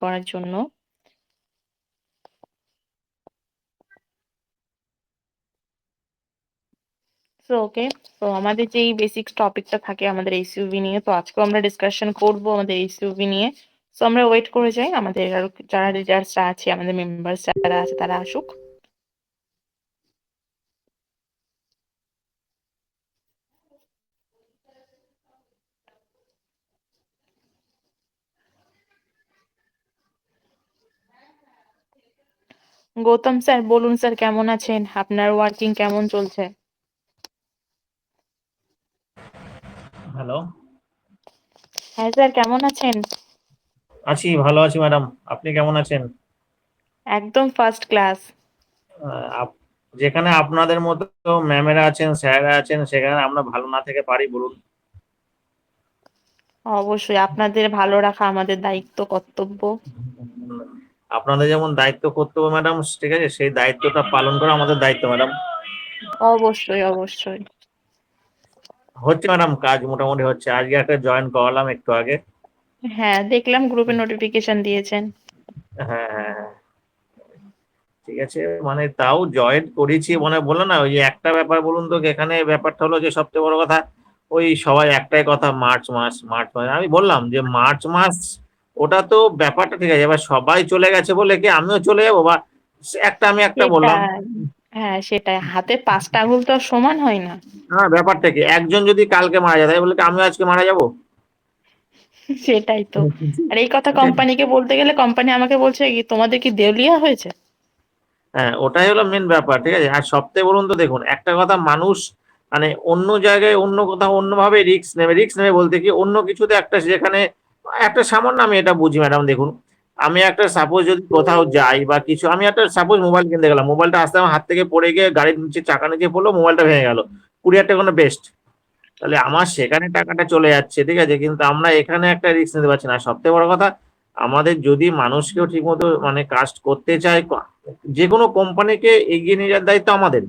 করার জন্য। So okay, তো আমাদের যে এই বেসিক টপিকটা থাকে আমাদের এসইউভি নিয়ে, তো আজকেও আমরা ডিসকাশন করব আমাদের এসইউভি নিয়ে। সো আমরা ওয়েট করে যাই আমাদের আরো যারা লিডার্সরা আছে, আমাদের মেম্বার্স যারা আছে তারা আসুক। গৌতম স্যার বলুন স্যার, কেমন আছেন? আপনার ওয়ার্কিং কেমন চলছে? হ্যালো। হ্যাঁ স্যার, কেমন আছেন? আছি, ভালো আছি ম্যাডাম। আপনি কেমন আছেন? একদম ফার্স্ট ক্লাস। যেখানে আপনাদের মতো ম্যামেরা আছেন, স্যাররা আছেন, সেখানে আমরা ভালো না থেকে পারি বলুন? অবশ্যই আপনাদের ভালো রাখা আমাদের দায়িত্ব, কর্তব্য। আপনাদের যেমন দায়িত্ব কর্তব্য ম্যাডাম, ঠিক আছে, সেই দায়িত্বটা পালন করা আমাদের দায়িত্ব ম্যাডাম। অবশ্যই অবশ্যই। হচ্ছে ম্যাডাম, কাজ মোটামুটি হচ্ছে। আজকে একটা জয়েন করালাম একটু আগে। হ্যাঁ, দেখলাম গ্রুপে নোটিফিকেশন দিয়েছেন। হ্যাঁ হ্যাঁ হ্যাঁ, ঠিক আছে। মানে তাও জয়েন করেছি, মানে বললো না, ওই যে একটা ব্যাপার বলুন তো, এখানে ব্যাপারটা হলো যে সবচেয়ে বড় কথা, ওই সবাই একটাই কথা, মার্চ মাস মার্চ মাস। আমি বললাম যে মার্চ মাস, ওটা তো ব্যাপারটা ঠিক আছে, এবার সবাই চলে গেছে বলে কি আমিও চলে যাবো? বা একটা, আমি একটা বললাম। সেটাই। হ্যাঁ সেটাই, হাতে পাঁচটা আঙুল তো আর সমান হয় না। হ্যাঁ, ব্যাপারটা কি, একজন যদি কালকে মারা যায় তাই বলে কি আমিও আজকে মারা যাবো? সেটাই তো। আর এই কথা কোম্পানিকে বলতে গেলে কোম্পানি আমাকে বলছে কি তোমাদের কি দেউলিয়া হয়েছে। হ্যাঁ, ওটাই হলো মেন ব্যাপার, ঠিক আছে। আর সপ্তাহে বলুন তো, দেখুন একটা কথা, মানুষ মানে অন্য জায়গায় অন্য কোথাও অন্যভাবে রিস্ক নেবে বলতে কি, অন্য কিছুতে একটা, যেখানে একটা সামান্য, আমি এটা বুঝি ম্যাডাম, দেখুন আমি একটা সাপোজ যদি কোথাও যাই বা কিছু, আমি একটা সাপোজ মোবাইল কিনতে গেলাম, মোবাইলটা আসতে আমার হাত থেকে পড়ে গিয়ে গাড়ির নিচে, চাকা নিচে পড়লো, মোবাইলটা ভেঙে গেল, 20,000 টাকা বেস্ট, তাহলে আমার সেখানে টাকাটা চলে যাচ্ছে, ঠিক আছে, কিন্তু আমরা এখানে একটা রিস্ক নিতে পারছি না। সবথেকে বড় কথা, আমাদের যদি মানুষকেও ঠিকমতো মানে কাজ করতে চায়, যে কোনো কোম্পানিকে এগিয়ে নিয়ে যাওয়ার দায়িত্ব আমাদের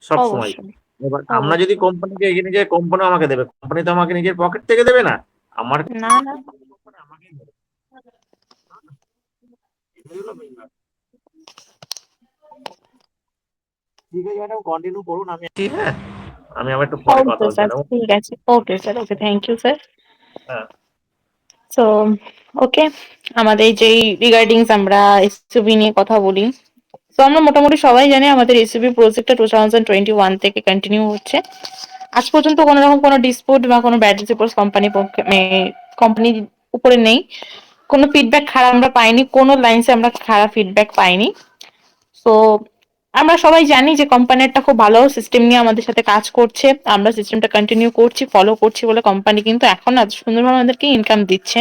সব সময়। অবশ্যই এবার আমরা যদি অবশ্যই। কোম্পানিকে এগিয়ে নিয়ে যাই, কোম্পানি আমাকে দেবে, কোম্পানি তো আমাকে নিজের পকেট থেকে দেবে না। আমার না না। কোম্পানি আমাকেই দেবে। এটাই হলো main ব্যাপার। ঠিক আছে ম্যাডাম, কন্টিনিউ করুন, আমি ঠিক, হ্যাঁ, আমি আবার একটু পরে কথা ওকে বলছি স্যার, ম্যাডাম। ঠিক আছে। Okay sir, okay, thank you sir. হ্যাঁ সো ওকে, আমাদের যেই রিগার্ডিংস আমরা এসইউভি নিয়ে কথা বলি। তো আমরা মোটামুটি সবাই জানি আমাদের এসইউভি প্রজেক্টটা 2021 থেকে কন্টিনিউ হচ্ছে। আজ পর্যন্ত কোনো রকম কোনো ডিসপুট বা কোনো ব্যাড রিপোর্ট কোম্পানির উপরে নেই। কোনো ফিডব্যাক খারাপ আমরা পাইনি, কোনো লাইনসে আমরা খারাপ ফিডব্যাক পাইনি। তো আমরা সবাই জানি যে কোম্পানিটা খুব ভালো সিস্টেম নিয়ে আমাদের সাথে কাজ করছে। আমরা সিস্টেমটা কন্টিনিউ করছি, ফলো করছি বলে কোম্পানি কিন্তু এখন এত সুন্দরভাবে আমাদেরকে ইনকাম দিচ্ছে।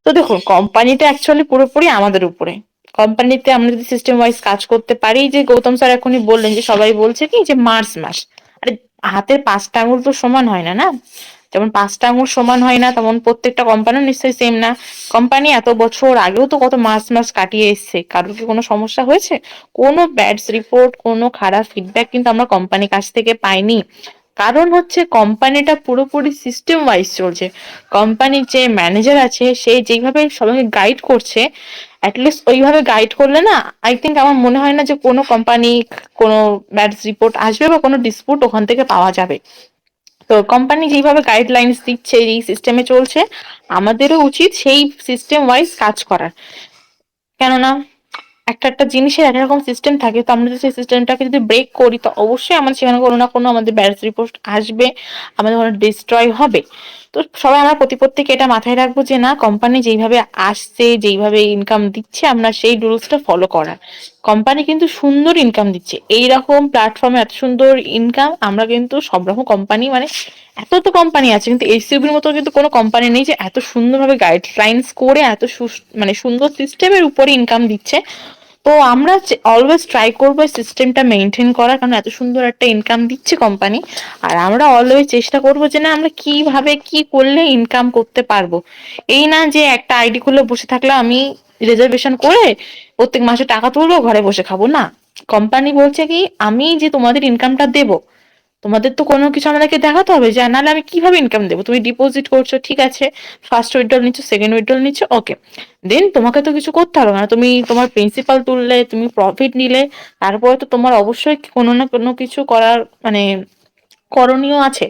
তো দেখুন, কোম্পানিটা অ্যাকচুয়ালি পুরোপুরি আমাদের উপরে। কোম্পানিতে আমরা যদি সিস্টেম ওয়াইজ কাজ করতে পারি, যে গৌতম স্যার এখনই বললেন যে সবাই বলছে কি যে মার্চ মাস, আরে হাতের পাঁচটা আঙুল তো সমান হয় না, না? যেমন পাঁচটা আঙুল সমান হয় না, তেমন প্রত্যেকটা কোম্পানিও নিশ্চয়ই সেম না। কোম্পানি এত বছর আগেও তো কত মাস মাস কাটিয়ে এসছে, কারোর কি কোনো সমস্যা হয়েছে? কোনো ব্যাড রিপোর্ট, কোনো খারাপ ফিডব্যাক কিন্তু আমরা কোম্পানির কাছ থেকে পাইনি। কারণ হচ্ছে কোম্পানিটা পুরোপুরি সিস্টেম ওয়াইজ চলছে। কোম্পানির যে ম্যানেজার আছে সে যেইভাবে সবাইকে গাইড করছে, অ্যাটলিস্ট ওইভাবে গাইড করলে না, আই থিঙ্ক আমার মনে হয় না যে কোনো কোম্পানি কোনো ব্যাড রিপোর্ট আসবে বা কোনো ডিসপুট ওখান থেকে পাওয়া যাবে। তো কোম্পানি যেইভাবে গাইডলাইন্স দিচ্ছে, এই সিস্টেমে চলছে, আমাদেরও উচিত সেই সিস্টেম ওয়াইজ কাজ করার। কেননা একটা একটা জিনিসের এক রকম সিস্টেম থাকে, তো আমরা যদি সেই সিস্টেমটাকে যদি ব্রেক করি, তো অবশ্যই আমাদের সেখানে কোনো না কোনো আমাদের ব্যাড রিপোর্ট আসবে, আমাদের কোনো ডিস্ট্রয় হবে। তো সবাই আমরা প্রত্যেকে এটা মাথায় রাখবো যে না, কোম্পানি যেইভাবে আসছে, যেইভাবে ইনকাম দিচ্ছে, আমরা সেই রুলসটা ফলো করার। কোম্পানি কিন্তু সুন্দর ইনকাম দিচ্ছে, এইরকম প্ল্যাটফর্মে এত সুন্দর ইনকাম আমরা কিন্তু সব রকম কোম্পানি মানে এত তো কোম্পানি আছে, কিন্তু এইচসিবির মতো কিন্তু কোনো কোম্পানি নেই যে এত সুন্দরভাবে গাইডলাইন্স করে এত মানে সুন্দর সিস্টেমের উপরে ইনকাম দিচ্ছে। তো আমরা অলওয়েজ ট্রাই করবো সিস্টেমটা মেনটেন করার, কারণ এত সুন্দর একটা ইনকাম দিচ্ছে কোম্পানি। আর আমরা অলওয়েজ চেষ্টা করবো যে না, আমরা কিভাবে কি করলে ইনকাম করতে পারবো। এই না যে একটা আইডি খুলে বসে থাকলে আমি রিজার্ভেশন করে প্রত্যেক মাসে টাকা তুলবো, ঘরে বসে খাবো, না। কোম্পানি বলছে কি আমি যে তোমাদের ইনকামটা দেবো, তোমাদের তো কোনো কিছু আমাদেরকে দেখাতে হবে, যে নাহলে আমি কিভাবে ইনকাম দেবো? তুমি ডিপোজিট করছো ঠিক আছে, ফার্স্ট উইথড্রল নিচ্ছ, সেকেন্ড উইথড্রল নিচ্ছ, ওকে, দেন তোমাকে তো কিছু করতে হবে না, তুমি তোমার প্রিন্সিপাল তুললে, তুমি প্রফিট নিলে, তারপরে তো তোমার অবশ্যই কোনো না কোনো কিছু করার মানে করণীয় আছে।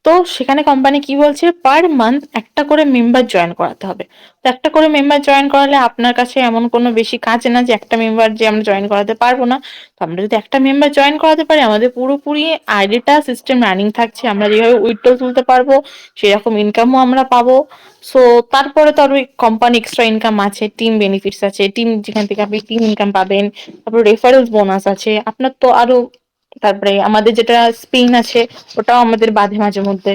তো সেখানে কোম্পানি কি বলছে, পার মান্থ একটা করে মেম্বার জয়েন করাতে হবে। তো একটা করে মেম্বার জয়েন করালে আপনার কাছে এমন কোনো বেশি কাজ না যে একটা মেম্বার যে আমরা জয়েন করাতে পারবো না। তো আমরা যদি একটা মেম্বার জয়েন করাতে পারি, আমাদের পুরোপুরি আইডিটা সিস্টেম রানিং থাকছে, আমরা যেভাবে উইথড্র তুলতে পারবো সেরকম ইনকামও আমরা পাবো। সো তারপরে তো আরো কোম্পানি এক্সট্রা ইনকাম আছে, টিম বেনিফিটস আছে, টিম যেখান থেকে আপনি টিম ইনকাম পাবেন, তারপর রেফারেন্স বোনাস আছে আপনার তো আরো, তারপরে আমাদের যেটা স্পিন আছে ওটাও আমাদের বাধে মাঝে মধ্যে।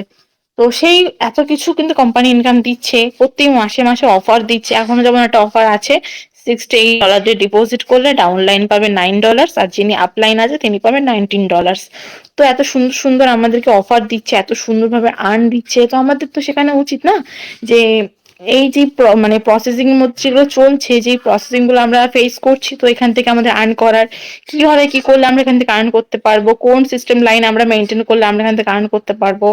তো সেই এত কিছু কিন্তু কোম্পানি ইনকাম দিচ্ছে, প্রত্যেক মাসে মাসে অফার দিচ্ছে, এখনো যেমন একটা অফার আছে, $68 ডিপোজিট করলে ডাউনলাইন পাবে $9, আর যিনি আপলাইন আছে তিনি পাবেন $19। তো এত সুন্দর সুন্দর আমাদেরকে অফার দিচ্ছে, এত সুন্দরভাবে আর্ন দিচ্ছে, তো আমাদের তো সেখানে উচিত না যে এই যে মানে প্রসেসিং এর মধ্যে যেগুলো চলছে, যে প্রসেসিং গুলো আমরা ফেস করছি, তো এখান থেকে আমাদের আর্ন করার, কিভাবে কি করলে আমরা এখান থেকে আর্ন করতে পারবো, কোন সিস্টেম লাইন আমরা মেনটেন করলে আমরা এখান থেকে আর্ন করতে পারবো,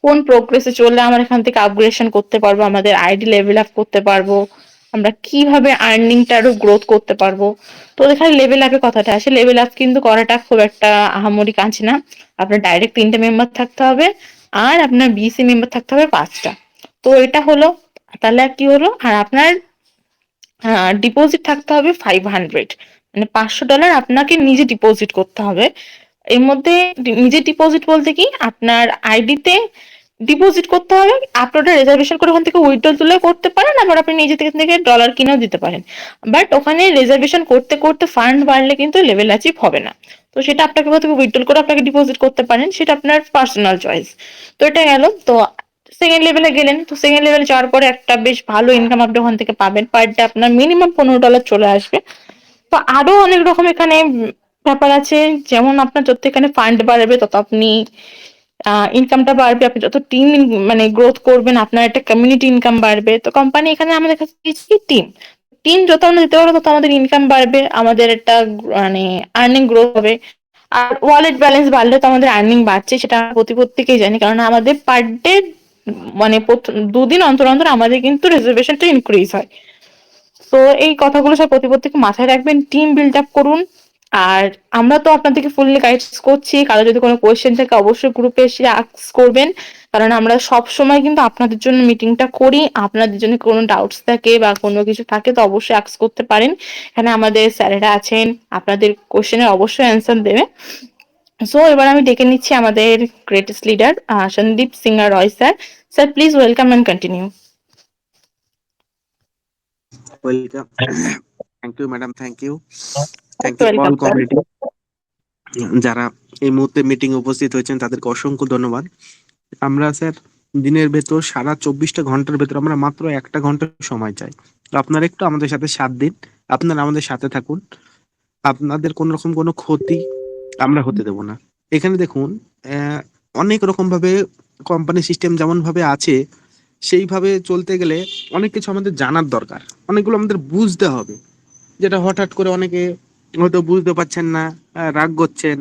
কোন প্রোগ্রেসে চললে আমরা এখান থেকে আপগ্রেডেশন করতে পারবো, আমাদের আইডি লেভেল আপ করতে পারবো, আমরা কিভাবে আর্নিংটা আরো গ্রোথ করতে পারবো। তো এখানে লেভেল আপের কথাটা আসে, লেভেল আপ কিন্তু করাটা খুব একটা আহামরি কাজ না। আপনার ডাইরেক্ট 3টে মেম্বার থাকতে হবে, আর আপনার বিসি মেম্বার থাকতে হবে 5টা। তো এটা হলো, তাহলে আর কি হলো, আর আপনার ডিপোজিট থাকতে হবে 500, মানে $500 আপনাকে নিজে ডিপোজিট করতে হবে। এর মধ্যে নিজে ডিপোজিট বলতে কি, আপনার আইডিতে ডিপোজিট করতে হবে, আপনারা রিজার্ভেশন করে ওখান থেকে উইথড্রল তুলে করতে পারেন, আবার আপনি নিজে থেকে ডলার কিনেও দিতে পারেন। বাট ওখানে রিজার্ভেশন করতে করতে ফান্ড বাড়লে কিন্তু লেভেল অ্যাচিভ হবে না। তো সেটা আপনাকে কোথা থেকে উইথড্রল করে আপনাকে ডিপোজিট করতে পারেন, সেটা আপনার পার্সোনাল চয়েস। তো এটা গেল। তো সেকেন্ড লেভেলে গেলেন, তো সেকেন্ড লেভেলে যাওয়ার পরে একটা বেশ ভালো ইনকাম আপনি ওখান থেকে পাবেন, পার ডে আপনার মিনিমাম $15 চলে আসবে। তো আরো অনেক রকম এখানে ব্যাপার আছে, যেমন আপনার যত এখানে ফান্ড বাড়বে তত আপনি ইনকামটা বাড়বে, আপনি যত টিম মানে গ্রোথ করবেন আপনার একটা কমিউনিটি ইনকাম বাড়বে। তো কোম্পানি এখানে আমাদের কাছে দিয়েছে টিম, টিম যত আমরা দিতে পারবো তত আমাদের ইনকাম বাড়বে, আমাদের একটা মানে আর্নিং গ্রোথ হবে। আর ওয়ালেট ব্যালেন্স বাড়লে তো আমাদের আর্নিং বাড়ছে, সেটা আমরা প্রত্যেকেই জানি, কারণ আমাদের পার ডে মানে 2 দিন অন্তর অন্তর আমাদের কিন্তু রিজার্ভেশনটা ইনক্রিজ হয়। তো এই কথাগুলো সব প্রত্যেকে মাথায় রাখবেন, টিম বিল্ড আপ করুন। আর আমরা তো আপনাদেরকে ফুললি গাইডস করছি, কারো যদি কোনো কোয়েশ্চেন থাকে অবশ্যই গ্রুপে এসে আস্ক করবেন, কারণ আমরা সব সময় কিন্তু আপনাদের জন্য মিটিংটা করি। আপনাদের জন্য কোনো ডাউটস থাকে বা কোনো কিছু থাকে তো অবশ্যই আস্ক করতে পারেন, এখানে আমাদের স্যারেরা আছেন, আপনাদের কোয়েশ্চেনের অবশ্যই অ্যান্সার দেবে। সো এবার আমি ডেকে নিচ্ছি আমাদের greatest leader Sandeep Singha Roy sir. Sir please welcome and continue. Welcome. Thank you madam, thank you welcome all sir. Committee যারা এই মুহূর্তে মিটিং উপস্থিত হয়েছেন তাদেরকে অসংখ্য ধন্যবাদ। আমরা স্যার দিনের ভেতর সারা 24টা ঘন্টার ভেতর আমরা মাত্র 1 ঘন্টা সময় চাই। তো আপনারা একটু আমাদের সাথে 7 দিন আপনারা আমাদের সাথে থাকুন। আপনাদের কোন রকম কোনো ক্ষতি আমরা হতে দেব না। এখানে দেখুন, অনেক রকম ভাবে কোম্পানি সিস্টেম যেমন ভাবে আছে সেইভাবে চলতে গেলে অনেক কিছু আমাদের জানার দরকার, অনেকগুলো আমাদের বুঝতে হবে, যেটা হঠাৎ করে অনেকে হয়তো বুঝতে পারছেন না, রাগ করছেন,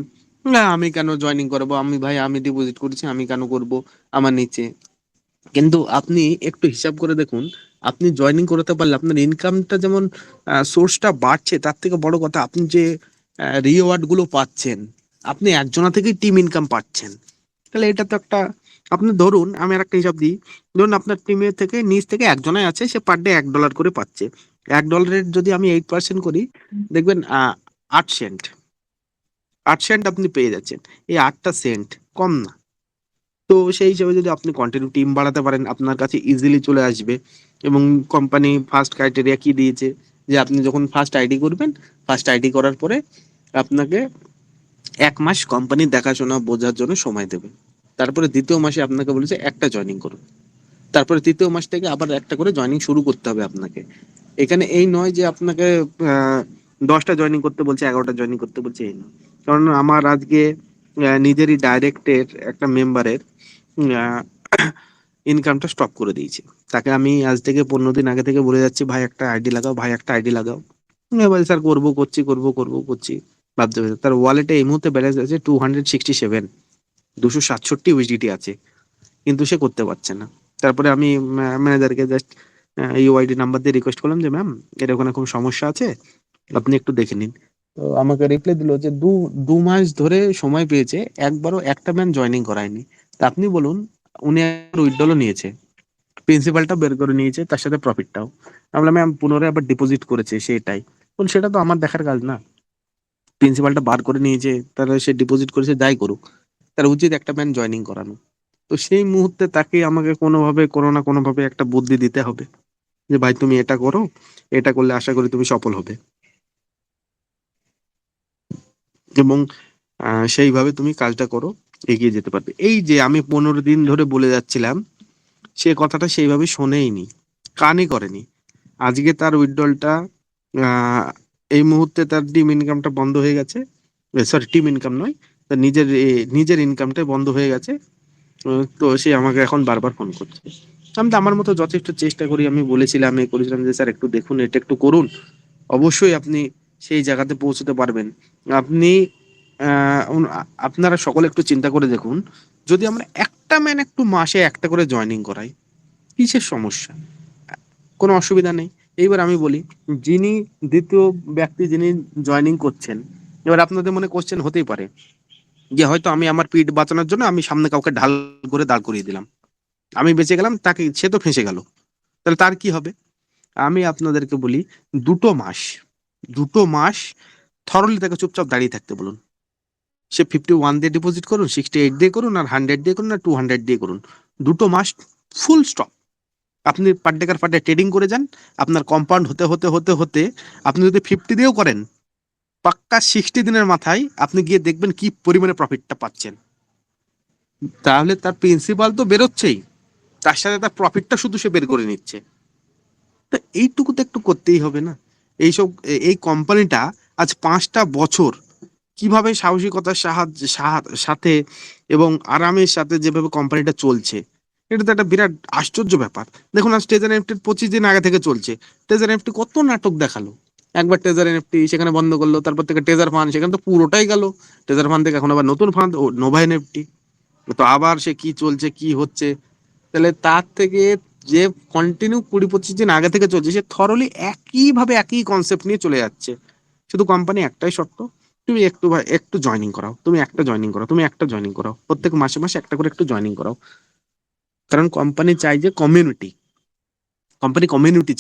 না আমি কেন জয়েনিং করবো, আমি ভাই আমি ডিপোজিট করেছি আমি কেন করব আমার নিচে। কিন্তু আপনি একটু হিসাব করে দেখুন, আপনি জয়েনিং করতে পারলে আপনার ইনকামটা যেমন সোর্সটা বাড়ছে, তার থেকে বড় কথা আপনি যে রিওয়ার্ড গুলো পাচ্ছেন, আপনি একজনা থেকেই টিম ইনকাম পাচ্ছেন। তাহলে এটা তো একটা, আপনি ধরুন আমি আর একটা হিসাব দিই, ধরুন আপনার টিমের থেকে নিচ থেকে একজনাই আছে, সে পার ডে $1 করে পাচ্ছে। $1 যদি আমি 8% করি, দেখবেন 8 সেন্ট, 8 সেন্ট আপনি পেয়ে যাচ্ছেন। এই 8টা সেন্ট কম না। তো সেই হিসেবে যদি আপনি কন্টিনিউ টিম বাড়াতে পারেন আপনার কাছে ইজিলি চলে আসবে। এবং কোম্পানি ফার্স্ট ক্রাইটেরিয়া কি দিয়েছে, যে আপনি যখন ফার্স্ট আইডি করবেন, ফার্স্ট আইডি করার পরে আপনাকে 1 মাস কোম্পানি দেখাশোনা বোঝার জন্য সময় দেবে। তারপরে দ্বিতীয় মাসে আপনাকে বলেছে একটা জয়েনিং করুন, তারপরে তৃতীয় মাস থেকে আবার একটা করে জয়েনিং শুরু করতে হবে আপনাকে। এখানে এই নয় যে আপনাকে 10টা জয়েনিং করতে বলছে, 11টা জয়েনিং করতে বলছে, এই নয়। কারণ আমার আজকে নিজেরই ডাইরেক্টের একটা মেম্বারের ইনকামটা স্টপ করে দিয়েছে। তাকে আমি আজ থেকে 15 দিন আগে থেকে বলে যাচ্ছি, ভাই একটা আইডি লাগাও, ভাই একটা আইডি লাগাও। এবার স্যার করবো, করছি করবো করবো করছি, ভাবতে ভাবতে তার ওয়ালেটে এই মুহূর্তে ব্যালেন্স আছে 267। 267 ইউএসডিটি আছে, কিন্তু সে করতে পারছে না। তারপরে আমি ম্যানেজারকে জাস্ট ইউআইডি নাম্বার দিয়ে রিকোয়েস্ট করলাম যে ম্যাম এর ওখানে খুব সমস্যা আছে, আপনি একটু দেখে নিন। তো আমাকে রিপ্লাই দিল যে দু দু মাস ধরে সময় পেয়েছে, একবারও একটা ম্যান জয়েনিং করায়নি। তা আপনি বলুন, উনি উইথড্রলও নিয়েছে, প্রিন্সিপালটা বের করে নিয়েছে, তার সাথে প্রফিটটাও। আমি বললাম ম্যাম পুনরায় আবার ডিপোজিট করেছে সেটাই। বলুন সেটা তো আমার দেখার কাজ না, প্রিন্সিপালটা বার করে নিয়েছে, তারা সে ডিপোজিট করেছে, যাই করুক, তার উচিত একটা ম্যান জয়েনিং করানো। তো সেই মুহূর্তে তাকে আমাকে কোনোভাবে কোনো না কোনোভাবে একটা বুদ্ধি দিতে হবে যে ভাই তুমি এটা করো, এটা করলে আশা করি তুমি সফল হবে, এবং সেইভাবে তুমি কাজটা করো, এগিয়ে যেতে পারবে। এই যে আমি 15 দিন ধরে বলে যাচ্ছিলাম, সে কথাটা সেইভাবে শোনেইনি, কানই করেনি। আজকে তার উইথড্রলটা এই মুহূর্তে তার টিম ইনকামটা বন্ধ হয়ে গেছে, সরি টিম ইনকাম নয়, তার নিজের ইনকামটা বন্ধ হয়ে গেছে। তো সে আমাকে এখন বারবার ফোন করছে। আমি তো আমার মতো যথেষ্ট চেষ্টা করি, আমি বলেছিলাম, আমি করেছিলাম যে স্যার একটু দেখুন, এটা একটু করুন, অবশ্যই আপনি সেই জায়গাতে পৌঁছতে পারবেন। আপনি আপনারা সকলে একটু চিন্তা করে দেখুন, যদি আমরা একটা ম্যান একটু মাসে একটা করে জয়েনিং করাই, কিসের সমস্যা? কোনো অসুবিধা নেই। এইবার আমি বলি, যিনি দ্বিতীয় ব্যক্তি যিনি জয়েনিং করছেন, এবার আপনাদের মনে কোশ্চেন হতেই পারে যে হয়তো আমি আমার পিঠ বাঁচানোর জন্য আমি সামনে কাউকে ঢাল করে দাঁড় করিয়ে দিলাম, আমি বেঁচে গেলাম, তাকে সে তো ফেঁসে গেল, তাহলে তার কি হবে? আমি আপনাদেরকে বলি, 2 মাস 2 মাস থরলি তাকে চুপচাপ দাঁড়িয়ে থাকতে বলুন। সে 51 দিয়ে ডিপোজিট করুন, 68 দিয়ে করুন, আর 100 দিয়ে করুন, আর 200 দিয়ে করুন, 2 মাস ফুল স্টপ। আপনি পার ডে ট্রেডিং করে যান, আপনার কম্পাউন্ড হতে হতে হতে হতে আপনি যদি 50 দিয়েও করেন, পাক্কা 60 দিনের মাথায় আপনি গিয়ে দেখবেন কি পরিমাণে প্রফিটটা পাচ্ছেন। তাহলে তার প্রিন্সিপাল তো বেরোচ্ছেই, তার সাথে তার প্রফিটটা শুধু সে বের করে নিচ্ছে। তো এইটুকু তো একটু করতেই হবে না? এইসব এই কোম্পানিটা আজ 5টা বছর কিভাবে সাহসিকতার সাথে এবং আরামের সাথে যেভাবে কোম্পানিটা চলছে, এটা তো একটা বিরাট আশ্চর্য ব্যাপার। দেখুন আজ ট্রেজার এনএফটি 25 দিন আগে থেকে চলছে, ট্রেজার এনএফটি কত নাটক দেখালো। একবার ট্রেজার এনএফটি সেখানে বন্ধ করলো, তারপর থেকে ট্রেজার ফান্ড সেখানে তো পুরোটাই গেল, ট্রেজার ফান্ড থেকে এখন আবার নতুন ফান্ড ও নোভা এনএফটি, তো আবার সে কি চলছে কি হচ্ছে। তাহলে তার থেকে যে কন্টিনিউ 20-25 দিন আগে থেকে চলছে, সে থরলি একইভাবে একই কনসেপ্ট নিয়ে চলে যাচ্ছে। শুধু কোম্পানি একটাই শর্ত, তুমি একটু জয়েনিং করাও, তুমি একটা জয়েনিং করাও, তুমি একটা জয়েনিং করাও, প্রত্যেক মাসে মাসে একটা করে একটু জয়েনিং করাও। কারণ কোম্পানি চাই যে কমিউনিটি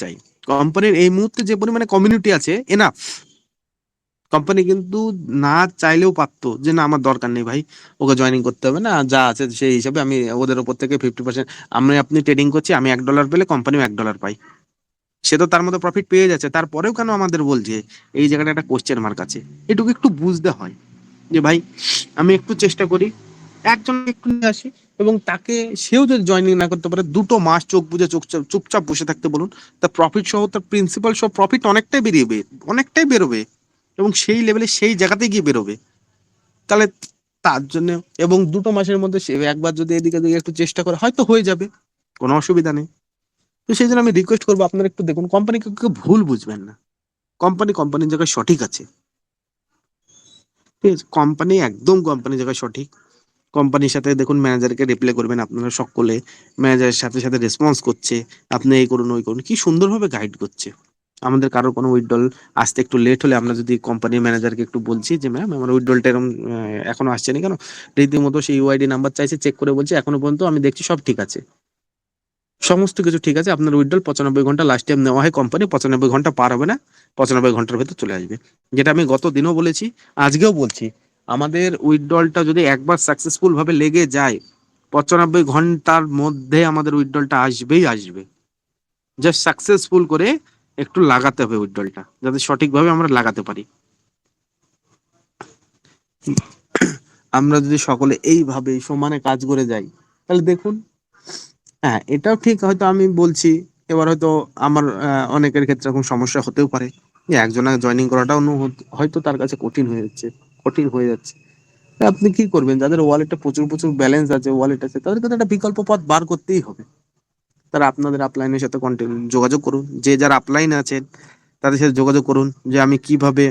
চাই। কোম্পানির এই মুহূর্তে যে পরিমাণে কমিউনিটি আছে এনাফ। কোম্পানি কিন্তু না চাইলেও পারতো যে না আমার দরকার নেই ভাই, ওকে জয়েনিং করতে হবে না, যা আছে সেই হিসাবে আমি ওদের ওপর থেকে 50%, আপনি ট্রেডিং করছি, আমি $1 পেলে কোম্পানিও $1 পাই, সে তো তার মতো প্রফিট পেয়ে যাচ্ছে, তারপরেও কেন আমাদের বলছে? এই জায়গাটা একটা কোশ্চেন মার্ক আছে। এটুকু একটু বুঝতে হয় যে ভাই আমি একটু চেষ্টা করি, একজন একটু নিয়ে আসি, এবং তাকে সেও যদি জয়েনিং না করতে পারে 2 মাস চোখ বুঝে চুপচাপ বসে থাকতে বলুন। তার প্রফিট সহ তার প্রিন্সিপাল সহ প্রফিট অনেকটাই বেরিয়ে অনেকটাই বেরোবে, এবং সেই লেভেলে সেই জায়গাতে গিয়ে বেরোবে। তাহলে তার জন্য, এবং 2 মাসের মধ্যে সে একবার যদি এদিকে দিকে একটু চেষ্টা করে হয়তো হয়ে যাবে, কোনো অসুবিধা নেই। তো সেই জন্য আমি রিকোয়েস্ট করবো আপনারা একটু দেখুন, কোম্পানিকে কেউ ভুল বুঝবেন না, কোম্পানির জায়গায় সঠিক আছে, ঠিক আছে? কোম্পানির জায়গায় সঠিক। কোম্পানির সাথে দেখুন, ম্যানেজারকে রিপ্লাই করবেন আপনারা সকলে, ম্যানেজারের সাথে সাথে রেসপন্স করছে, আপনি এই করুন ওই করুন, কি সুন্দরভাবে গাইড করছে। আমাদের কারোর কোনো উইথড্রল আসতে একটু লেট হলে আমরা যদি কোম্পানির ম্যানেজারকে একটু বলছি যে ম্যাম আমার উইথড্রলটা এরকম এখনো আসছে না কেন, রীতিমতো সেই ইউআইডি নাম্বার চাইছে, চেক করে বলছে এখনো পর্যন্ত আমি দেখছি সব ঠিক আছে, সমস্ত কিছু ঠিক আছে, আপনার উইথড্রল 95 ঘন্টা লাস্ট টাইম নেওয়া হয়, কোম্পানি 95 ঘন্টা পার হবে না, 95 ঘন্টার ভেতর চলে আসবে। যেটা আমি গত দিনও বলেছি, আজকেও বলছি, আমাদের উইথড্রলটা যদি একবার সাকসেসফুল ভাবে লেগে যায়, 95 ঘন্টার মধ্যে আমাদের উইথড্রলটা আসবেই আসবে। জাস্ট সাকসেসফুল করে একটু লাগাতে হবে উইথড্রলটা, যাতে সঠিকভাবে আমরা লাগাতে পারি। আমরা যদি সকলে এইভাবে সমানে কাজ করে যাই, তাহলে দেখুন, হ্যাঁ এটাও ঠিক, হয়তো আমি বলছি, এবার হয়তো আমার অনেকের ক্ষেত্রে এরকম সমস্যা হতেও পারে যে একজনা জয়েনিং করাটাও হয়তো তার কাছে কঠিন হয়ে যাচ্ছে। তা আপনি কি করবেন? যাদের ওয়ালেটে প্রচুর প্রচুর ব্যালেন্স আছে, ওয়ালেট আছে, তাদেরকে তো একটা বিকল্প পথ বার করতেই হবে। তারা আপনাদের আপলাইনের সাথে যোগাযোগ করুন, যে যারা আপলাইনে আছেন তাদের সাথে যোগাযোগ করুন যে আমি কিভাবে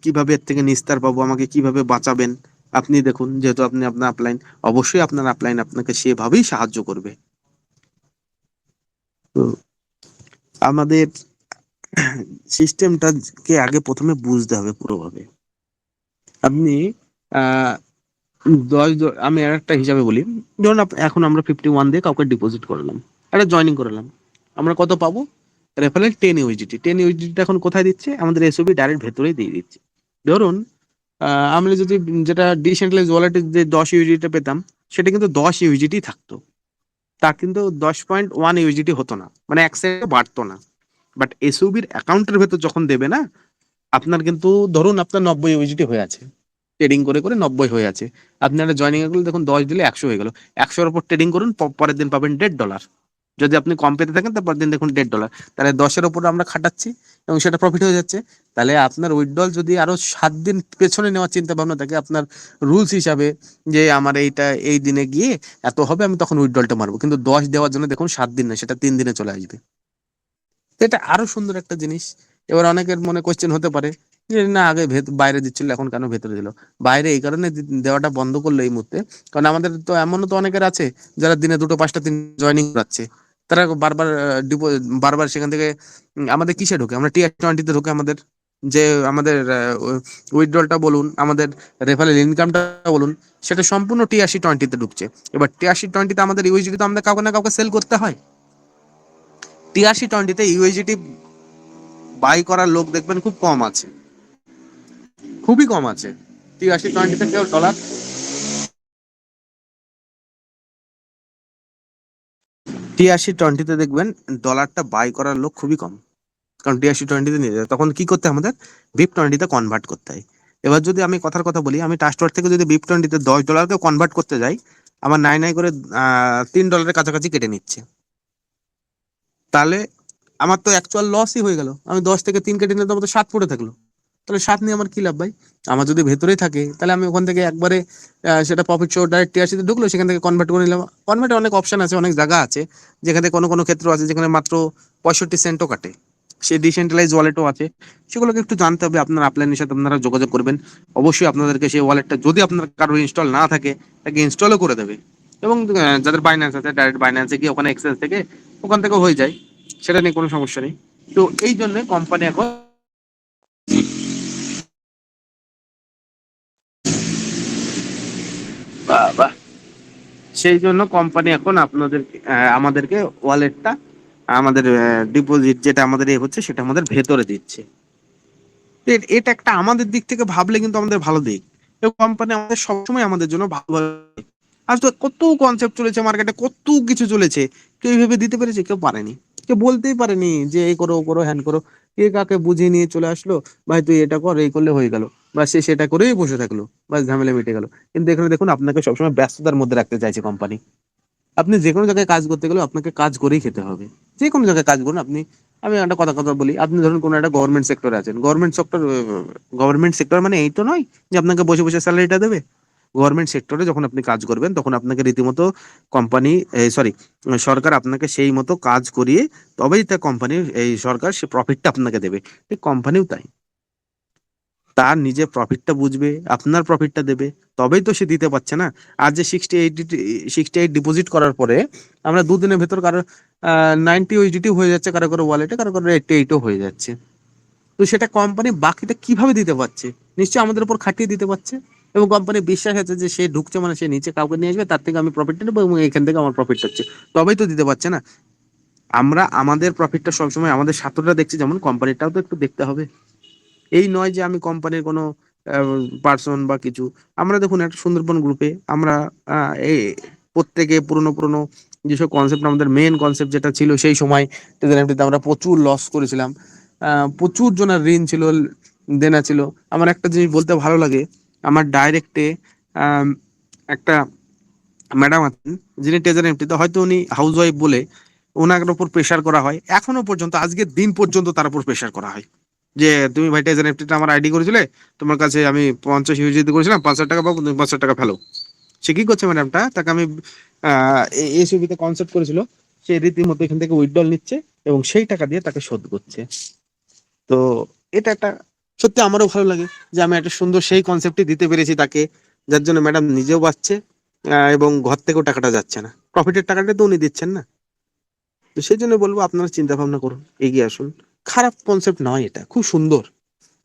কিভাবে এর থেকে নিস্তার পাবো, আমাকে কিভাবে বাঁচাবেন, আপনি দেখুন, যেহেতু আপনি আপনার আপলাইন, অবশ্যই আপনার আপলাইন আপনাকে সেভাবেই সাহায্য করবে। তো আমাদের সিস্টেমটাকে আগে প্রথমে বুঝতে হবে পুরোভাবে। আপনি আহ আমি আর একটা হিসাবে বলি, ধরুন এখন আমরা 51 দিয়ে কাউকে ডিপোজিট করলাম, একটা জয়েনিং করলাম, আমরা কত পাবো? রেফারেল 10 ইউজিটি। 10 ইউজিটি এখন কোথায় দিচ্ছে? আমাদের এসওবি ডাইরেক্ট ভেতরেই দিয়ে দিচ্ছে। ধরুন আমরা যদি যেটা ডিসেন্ট্রালাইজ ওয়ালেটে যে 10 ইউজিটি পেতাম, সেটা কিন্তু 10 ইউজিটি থাকতো, তা কিন্তু 10.1 ইউজিটি হতো না, মানে এক সেকেন্ড বাড়তো না। বাট এসওবির অ্যাকাউন্টের ভেতর যখন দেবে না, আপনার কিন্তু ধরুন আপনার 90 ইউজিটি হয়ে আছে, ট্রেডিং করে করে 90 হয়ে আছে, আপনি একটা জয়নিং এ গেলে দেখুন 10 দিলে 100 হয়ে গেল, 100-এর উপর ট্রেডিং করুন, পরের দিন পাবেন $1.5। যদি আপনি কম পেতে থাকেন তারপর দিন দেখুন $1.5, তাহলে 10-এর উপর আমরা খাটাচ্ছি এবং সেটা প্রফিট হয়ে যাচ্ছে। তাহলে আপনার উইথড্রল যদি আরো 7 দিন পেছনে নেওয়ার চিন্তা ভাবনা থাকে আপনার রুলস হিসাবে, যে আমার এইটা এই দিনে গিয়ে এত হবে, আমি তখন উইথড্রলটা মারবো, কিন্তু 10 দেওয়ার জন্য দেখুন 7 দিন না, সেটা 3 দিনে চলে আসবে। তো এটা আরো সুন্দর একটা জিনিস। এবার অনেকের মনে কোশ্চেন হতে পারে যে না, আগে বাইরে দিচ্ছিল, এখন কেন ভেতরে দিল? বাইরে এই কারণে দেওয়াটা বন্ধ করলো এই মুহূর্তে, কারণ আমাদের তো এমনও তো অনেকের আছে যারা দিনে 2, 5টা, 3 জয়েনিং করাচ্ছে, তারা বারবার বারবার সেখান থেকে আমাদের কিসে ঢোকে? আমরা টিআর 20-তে ঢোকে আমাদের, যে আমাদের উইথড্রলটা বলুন, আমাদের রেফারেল ইনকামটা বলুন, সেটা সম্পূর্ণ টিআর 20-তে ঢুকছে। এবার টিআর 20-তে আমাদের ইউএসডি তো আমাদের কাউকে না কাউকে সেল করতে হয়। টিআর 20-তে ইউএসডি বাই করার লোক দেখবেন খুব কম আছে, খুবই কম আছে। টিআর 20-তে কেউ ডলার, টিআর 20-তে দেখবেন ডলারটা বাই করার লোক খুবই কম, কারণ টিআর 20-তে নিয়ে যায়, তখন কি করতে হয়? আমাদের BIP 20-তে কনভার্ট করতে হয়। এবার যদি আমি কথার কথা বলি, আমি ট্রাস্টওয়ার্ড থেকে যদি BIP 20-তে $10 কনভার্ট করতে যাই, আমার নাই নাই করে $3 কাছাকাছি কেটে নিচ্ছে। তাহলে আমার তো অ্যাকচুয়াল লসই হয়ে গেল। আমি 10 থেকে 3 কেটে নিলে তো আমার তো 7 পড়ে থাকলো। তাহলে 7 নিয়ে আমার কি লাভ ভাই? আমার যদি ভেতরেই থাকে তাহলে আমি ওখান থেকে একবারে সেটা প্রফিট শো ডাইরেক্ট টিআরসিতে ঢুকলো, সেখান থেকে কনভার্ট করে নিলাম। কনভার্টে অনেক অপশন আছে, অনেক জায়গা আছে, যেখানে কোনো কোনো ক্ষেত্র আছে যেখানে মাত্র 65 সেন্টও কাটে। সে ডিসেন্ট্রালাইজ ওয়ালেটও আছে, সেগুলোকে একটু জানতে হবে। আপনার আপলাইনের সাথে আপনারা যোগাযোগ করবেন, অবশ্যই আপনাদেরকে সেই ওয়ালেটটা যদি আপনার কারো ইনস্টল না থাকে তাকে ইনস্টলও করে দেবে। এবং যাদের বাইন্যান্স আছে, ডাইরেক্ট বাইন্যান্সে গিয়ে ওখানে এক্সচেঞ্জ থেকে ওখান থেকেও হয়ে যায়, সেটা নিয়ে কোনো সমস্যা নেই। তো এই জন্য কোম্পানি এখন বাহ, সেই জন্য কোম্পানি এখন আমাদেরকে ওয়ালেটটা, আমাদের ডিপোজিট যেটা আমাদের হচ্ছে সেটা আমাদের ভেতরে দিচ্ছে। তো এটা একটা আমাদের দিক থেকে ভাবলে কিন্তু আমাদের ভালো দিক, এবং কোম্পানি আমাদের সবসময় আমাদের জন্য ভালো। আজ তো কত কনসেপ্ট চলেছে মার্কেটে, কত কিছু চলেছে, কেউ এইভাবে দিতে পেরেছে? কেউ পারেনি, কেউ বলতেই পারেনি যে এই করো ও করো হ্যান করো। কে কাকে বুঝিয়ে নিয়ে চলে আসলো, ভাই তুই এটা কর, এই করলে হয়ে গেল, বা সে সেটা করেই বসে থাকলো, বাস ঝামেলা মিটে গেল। কিন্তু এখানে দেখুন, আপনাকে সবসময় ব্যস্ততার মধ্যে রাখতে চাইছে কোম্পানি। আপনি যে কোনো জায়গায় কাজ করতে গেলে আপনাকে কাজ করেই খেতে হবে, যে কোনো জায়গায় কাজ করুন আপনি। আমি একটা কথা কথা বলি, আপনি ধরুন কোনো একটা গভর্নমেন্ট সেক্টরে আছেন, গভর্নমেন্ট সেক্টর মানে এই তো নয় যে আপনাকে বসে বসে স্যালারিটা দেবে। গভর্নমেন্ট সেক্টরে যখন আপনি কাজ করবেন, তখন আপনাকে রীতিমতো কোম্পানি, সরি, সরকার আপনাকে সেই মতো কাজ করিয়ে তবেই তা কোম্পানির, এই সরকার সে প্রফিটটা আপনাকে দেবে। ঠিক কোম্পানিও তাই, তার নিজের প্রফিটটা বুঝবে, আপনার প্রফিটটা দেবে, তবেই তো সে দিতে পারছে না। আর যে 68 ডিপোজিট করার পরে আমরা 2 দিনের ভেতর কারো 90 ইউজিটি হয়ে যাচ্ছে, কারো কারো ওয়ালেটে, কারো কারো 88ও হয়ে যাচ্ছে। তো সেটা কোম্পানি বাকিটা কিভাবে দিতে পারছে? নিশ্চয়ই আমাদের উপর খাটিয়ে দিতে পারছে, এবং কোম্পানি বিশ্বাস আছে যে সে ঢুকছে মানে সে নিচে কাউকে নিয়ে আসবে, তার থেকে আমি প্রফিটটা নেবো এবং এখান থেকে আমার প্রফিট হচ্ছে, তবেই তো দিতে পারছে না। আমরা আমাদের প্রফিটটা সবসময় আমাদের ছাত্ররা দেখছি, যেমন কোম্পানিটাও তো একটু দেখতে হবে। এই নয় যে আমি কোম্পানির কোনো পার্সন বা কিছু। আমরা দেখুন একটা সুন্দরবন গ্রুপে আমরা এই প্রত্যেকে পুরনো পুরনো যেসব কনসেপ্ট, আমাদের মেন কনসেপ্ট যেটা ছিল সেই সময়, তে আমরা প্রচুর লস করেছিলাম। প্রচুর জনের ঋণ ছিল, দেনা ছিল। আমার একটা জিনিস বলতে ভালো লাগে, আমার ডাইরেক্টে একটা ম্যাডাম আছেন, যিনি টেজার এমটিতে, হয়তো উনি হাউস ওয়াইফ বলে ওনার উপর প্রেশার করা হয়, এখনো পর্যন্ত আজকের দিন পর্যন্ত তার উপর প্রেশার করা হয় যে তুমি ভাই টেজার এফটিটা আমার আইডি করেছিলে, তোমার কাছে আমি 50 ইউজিতে করেছিলাম, 5,000 টাকা পাবো, তুমি 5,000 টাকা ফেলো। সে কি করছে ম্যাডামটা, তাকে আমি এসবিতে কনসাল্ট করেছিল, সে রীতিমতো এখান থেকে উইথড্রল নিচ্ছে এবং সেই টাকা দিয়ে তাকে শোধ করছে। তো এটা একটা, সত্যি আমারও ভালো লাগে যে আমি একটা সুন্দর সেই কনসেপ্টই দিতে পেরেছি তাকে। যার জন্য ম্যাডাম নিজেও বাঁচছে, এবং ঘর থেকেও টাকাটা যাচ্ছে না, প্রফিটের টাকাটা তো উনি দিচ্ছেন না। তো সেই জন্য বলবো আপনারা চিন্তা ভাবনা করুন, এগিয়ে আসুন। খারাপ কনসেপ্ট নয়, এটা খুব সুন্দর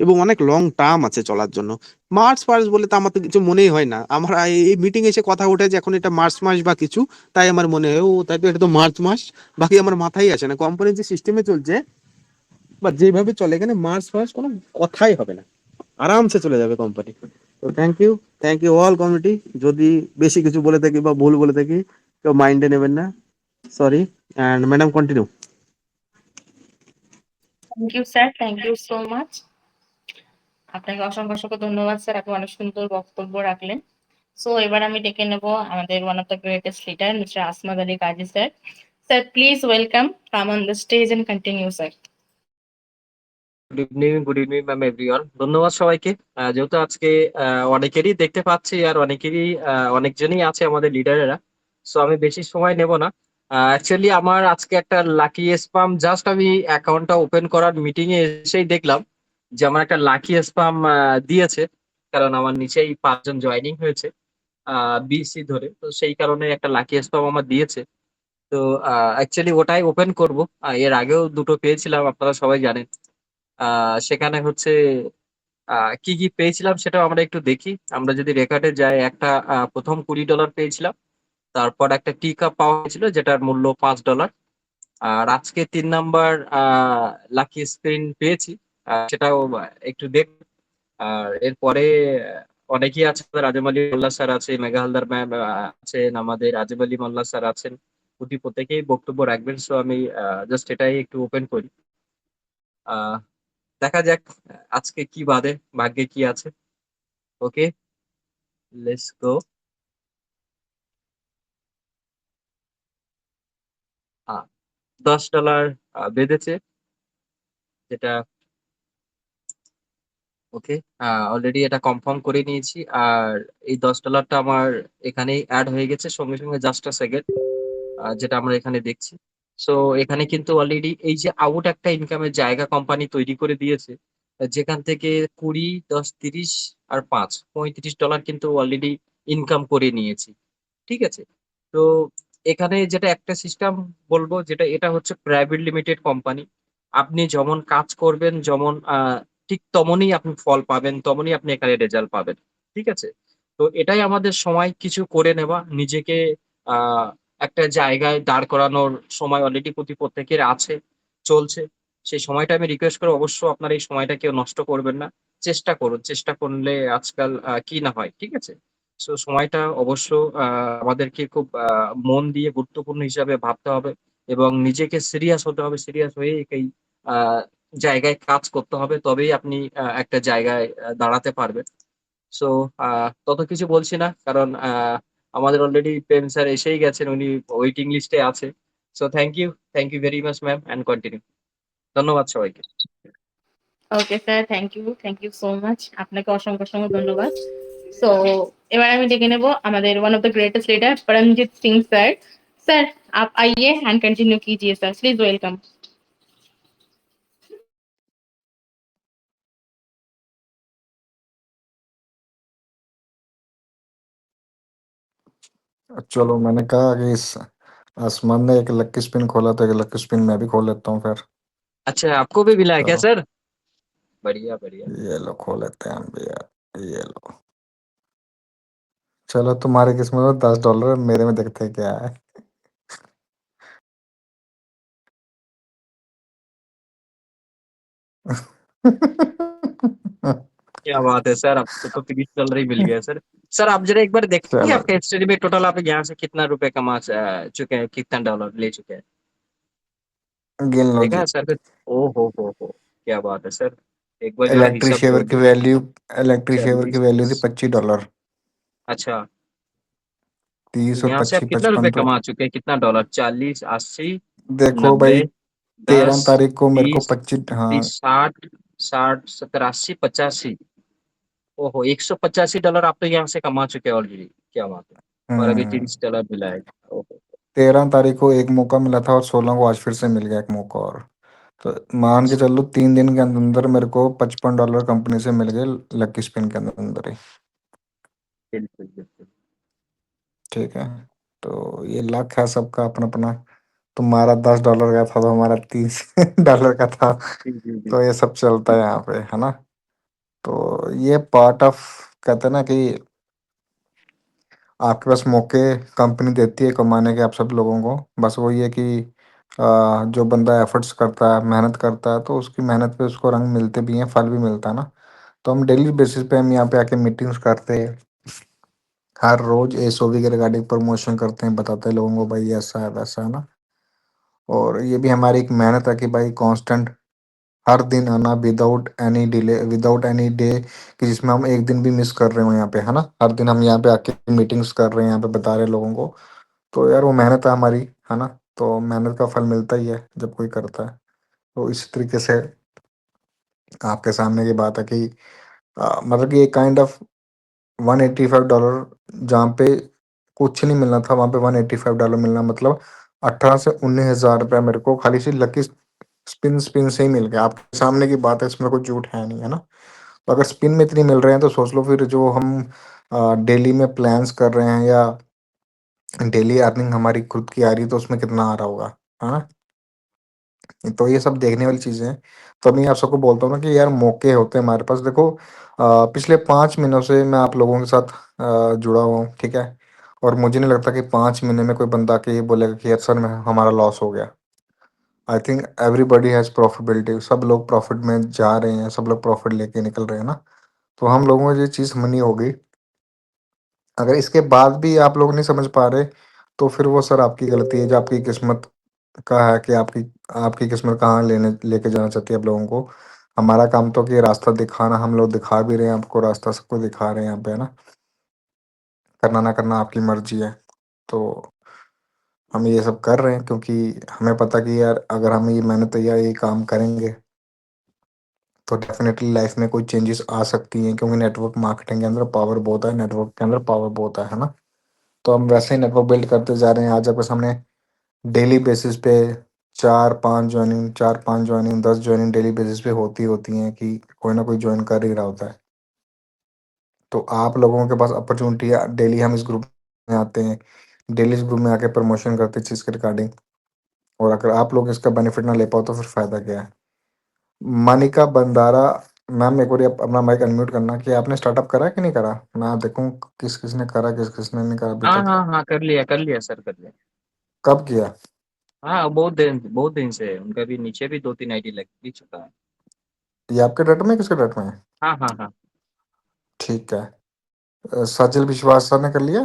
এবং অনেক লং টার্ম আছে চলার জন্য। মার্চ ফার্স্ট বলে তো আমার তো কিছু মনেই হয় না, আমার এই মিটিং এসে কথা উঠে যে এখন এটা মার্চ মাস বা কিছু, তাই আমার মনে হয় ও তাই তো এটা তো মার্চ মাস, বাকি আমার মাথায় আসে না। কোম্পানির যে সিস্টেমে চলছে বা যেভাবে চলে, এখানে মার্চ ফার্স্ট কোনো কথাই হবে না, আরামসে চলে যাবে কোম্পানি। তো থ্যাংক ইউ অল কমিটি। যদি বেশি কিছু বলে থাকি বা ভুল বলে থাকি, কেউ মাইন্ডে নেবেন না, sorry. And madam continue. Thank you sir, thank you so much. আপনাকে অসংখ্য অসংখ্য ধন্যবাদ স্যার, আপনি অনেক সুন্দর বক্তব্য রাখলেন। সো এবার আমি ডেকে নেব আমাদের one of the greatest leader mister Asmad Ali Kazi sir. Sir please welcome, come on the stage and continue sir. Good evening ma'am everyone. ধন্যবাদ সবাইকে। যেহেতু আজকে অনেকেরই দেখতে পাচ্ছি আর অনেকেরই অনেকজনই আছে আমাদের লিডারেরা, সো আমি বেশি সময় নেব না। অ্যাকচুয়ালি আমার আজকে একটা লাকি স্পাম, জাস্ট আমি অ্যাকাউন্টটা ওপেন করার মিটিং এ এসেই দেখলাম যে আমার একটা লাকি স্পাম দিয়েছে, কারণ আমার নিচেই 5 জন জয়েনিং হয়েছে বিসি ধরে, তো সেই কারণে একটা লাকি স্পাম আমার দিয়েছে। তো অ্যাকচুয়ালি ওটাই ওপেন করব। এর আগেও দুটো পেয়েছিলাম, আপনারা সবাই জানেন। সেখানে হচ্ছে কি কি পেয়েছিলাম সেটাও আমরা একটু দেখি। আমরা যদি রেকর্ডে যাই, একটা প্রথম $20 পেয়েছিলাম, তারপর একটা টি কাপ পাওয়া হয়েছিল যেটার মূল্য $5। আর আজকে 3 নাম্বার লাকি স্ক্রিন পেয়েছি, সেটাও একটু দেখ। আর এরপরে অনেকেই আছে, রাজীব আলী মোল্লা স্যার আছে, মেঘা হালদার ম্যাম আছেন, আমাদের রাজীব আলী মোল্লা স্যার আছেন, প্রত্যেকেই বক্তব্য রাখবেন। সো আমি জাস্ট এটাই একটু ওপেন করি। আহ দেখা যাক আজকে কি বাদে, ভাগ্যে কি আছে। ওকে, লেটস গো। $10 বেঁধেছে, যেটা ওকে, অলরেডি এটা কনফার্ম করে নিয়েছি। আর এই $10টা আমার এখানেই অ্যাড হয়ে গেছে সঙ্গে সঙ্গে, জাস্ট আ সেকেন্ড, যেটা আমরা এখানে দেখছি। সো এখানে কিন্তু অলরেডি এই যে আউট একটা ইনকামের জায়গা কোম্পানি তৈরি করে দিয়েছে, যেখান থেকে 20, 10, 30 আর 5, $35 কিন্তু অলরেডি ইনকাম করে নিয়েছি। ঠিক আছে। তো এখানে যেটা একটা সিস্টেম বলবো, যেটা এটা হচ্ছে প্রাইভেট লিমিটেড কোম্পানি। আপনি যেমন কাজ করবেন, যেমন ঠিক তেমনই আপনি ফল পাবেন, তেমনই আপনি এখানে রেজাল্ট পাবেন। ঠিক আছে। তো এটাই আমাদের সময় কিছু করে নেওয়া, নিজেকে আহ একটা জায়গায় দাঁড় করানোর সময় অলরেডি প্রত্যেকের আছে, চলছে। সেই সময়টা আমি রিকোয়েস্ট করবো, অবশ্য আপনার এই সময়টা কেউ নষ্ট করবেন না। চেষ্টা করুন, চেষ্টা করলে আজকাল কি না হয়। ঠিক আছে। সো সময়টা অবশ্য আমাদেরকে খুব মন দিয়ে গুরুত্বপূর্ণ হিসাবে ভাবতে হবে এবং নিজেকে সিরিয়াস হতে হবে। সিরিয়াস হয়ে এই আহ, জায়গায় কাজ করতে হবে, তবেই আপনি একটা জায়গায় দাঁড়াতে পারবেন। সো তত কিছু বলছি না, কারণ আমাদের অলরেডি প্রেম স্যার এসেই গেছেন, উনি ওয়েটিং লিস্টে আছে। So thank you very much ma'am, and continue. ধন্যবাদ সবাইকে। Okay sir, thank you so much, আপনাকে অসংখ্য অসংখ্য ধন্যবাদ। সো এবার আমি ডেকে নেব আমাদের one of the greatest leader Paramjit Singh sir. Sir आप आइए एंड कंटिन्यू कीजिए सर, प्लीज वेलकम। चलो, मैंने कहा कि इस आसमान ने एक लक्की स्पिन खोला तो एक लक्की स्पिन मैं भी खोल लेता हूँ फिर। अच्छा, आपको भी मिला है क्या चलो, सर? बढ़िया बढ़िया। ये लो, खोल लेते हैं हम भी यार, ये लो। चलो, तुम्हारी किस्मत में $10 है, मेरे में देखते हैं क्या है। क्या बात है सर, आपको तो $30 ही मिल गया सर। सर आप जरा एक बार देखेंगे चलो, आपके हिस्ट्री में टोटल आप यहाँ से कितना रुपए कमा चुके हैं, कितना डॉलर ले चुके हैं? गिन लो देखा जी। है सर फिर? ओ हो, क्या बात है सर। एक बार जरा इलेक्ट्रिक हिसाब शेवर बोल की दीजिए। वैल्यू इलेक्ट्रिक शेवर की 40, वैल्यू थी 30। $25। अच्छा, तो 30 और यहाँ से आप 25, कितना रुपए 55 तो कमा चुके हैं, कितना डॉलर? 40, 80, देखो भाई, 90, 13 10, तारीख को मेरे को 20, 25, हाँ। 30, 60, 60, 70, 80, 85। ओहो, $185 आप तो यहाँ से कमा चुके हैं ऑलरेडी। क्या बात है। और अभी हम्म $30 मिला है। ओहो। 13 तारीख को एक मौका मिला था और 16 को आज फिर से मिल गया एक मौका और। तो मान के चलो 3 दिन के अंदर अंदर मेरे को $55 कंपनी से मिल गए, लकी स्पिन के अंदर अंदर ही। बिल्कुल बिल्कुल। ठीक है। तो ये लक है सबका अपना अपना। तुम्हारा $10 का था तो हमारा $30 का था। जी जी जी। तो ये सब चलता है यहाँ पे, है ना। तो ये पार्ट ऑफ, कहते हैं ना कि आपके पास मौके कंपनी देती है कमाने के आप सब लोगों को। बस वो ये कि जो बंदा एफर्ट्स करता है, मेहनत करता है, तो उसकी मेहनत पे उसको रंग मिलते भी हैं, फल भी मिलता है ना। तो हम डेली बेसिस पे हम यहाँ पे आके मीटिंग्स करते हैं, हर रोज एसओवी के रिगार्डिंग प्रमोशन करते हैं, बताते हैं लोगों को भाई ऐसा है वैसा है ना। और ये भी हमारी एक मेहनत है कि भाई कांस्टेंट हर दिन आना, without any delay, without any day कि जिसमें हम एक दिन भी मिस कर रहे हो यहाँ पे, है ना। हर दिन हम यहाँ पे आके मीटिंग्स कर रहे हैं, यहाँ पे बता रहे हैं लोगों को। तो यार वो मेहनत है हमारी, है ना। तो मेहनत का फल मिलता ही है जब कोई करता है। तो इस तरीके से आपके सामने की बात है कि मतलब कि एक काइंड ऑफ $185, जहाँ पे कुछ नहीं मिलना था वहाँ पे $185 मिलना, मतलब 18 से 19 हज़ार रुपया मेरे को खाली सी लकी स्पिन स्पिन से ही मिल गया। आपके सामने की बात है, इसमें कोई झूठ है नहीं, है ना। तो अगर स्पिन में इतनी मिल रहे हैं तो सोच लो फिर जो हम डेली में प्लान्स कर रहे हैं या डेली अर्निंग हमारी खुद की आ रही है तो उसमें कितना आ रहा होगा, है ना। तो ये सब देखने वाली चीजें हैं। तो मैं आप सबको बोलता हूँ ना कि यार मौके होते हैं हमारे पास। देखो पिछले 5 महीनों से मैं आप लोगों के साथ जुड़ा हुआ हूँ, ठीक है। और मुझे नहीं लगता कि 5 महीने में कोई बंदा के ये बोलेगा कि यार सर मैं हमारा लॉस हो गया। I think everybody has profitability, सब लोग प्रॉफिट में जा रहे हैं, सब लोग प्रॉफिट लेके निकल रहे हैं ना। तो हम लोगों को ये चीज़ समझनी होगी। अगर इसके बाद भी आप लोग नहीं समझ पा रहे तो फिर वो सर आपकी गलती है, जो आपकी किस्मत का है कि आपकी आपकी किस्मत कहाँ लेने लेके जाना चाहती है आप लोगों को। हमारा काम तो कि रास्ता दिखाना, हम लोग दिखा भी रहे हैं आपको रास्ता, सबको दिखा रहे हैं यहाँ पे, है ना। करना ना करना आपकी मर्जी है। तो हम ये सब कर रहे हैं क्योंकि हमें पता कि यार अगर हम ये मेहनत या ये काम करेंगे तो डेफिनेटली लाइफ में कोई चेंजेस आ सकती हैं, क्योंकि नेटवर्क मार्केटिंग के अंदर पावर बहुत है, नेटवर्क के अंदर पावर बहुत है ना। तो हम वैसे ही नेटवर्क बिल्ड करते जा रहे हैं। आज आपके सामने डेली बेसिस पे 4-5 ज्वाइनिंग 10 ज्वाइनिंग डेली बेसिस पे होती हैं कि कोई ना कोई ज्वाइन कर ही रहा होता है। तो आप लोगों के पास अपॉर्चुनिटी है, डेली हम इस ग्रुप में आते हैं, डेली इस ग्रुप में आके प्रमोशन करते हैं चीज़ के रिगार्डिंग। और अगर आप लोग इसका बेनिफिट ना ले पाओ तो फिर फायदा क्या है। मानिका बंदारा मैम, एक बार अपना माइक अनम्यूट करना कि आपने स्टार्टअप करा है कि नहीं करा। मैं देखूं किस किस ने करा, किस किस ने नहीं करा अभी हाँ तक। हाँ हाँ, कर लिया सर, कर लिया। कब किया। हाँ, बहुत दिन से उनका भी नीचे भी 2-3 आईडी लग भी चुका है। ये आपके डट में किसके डट में है। हाँ हाँ हाँ। ठीक है। साजिल विश्वास सर ने कर लिया।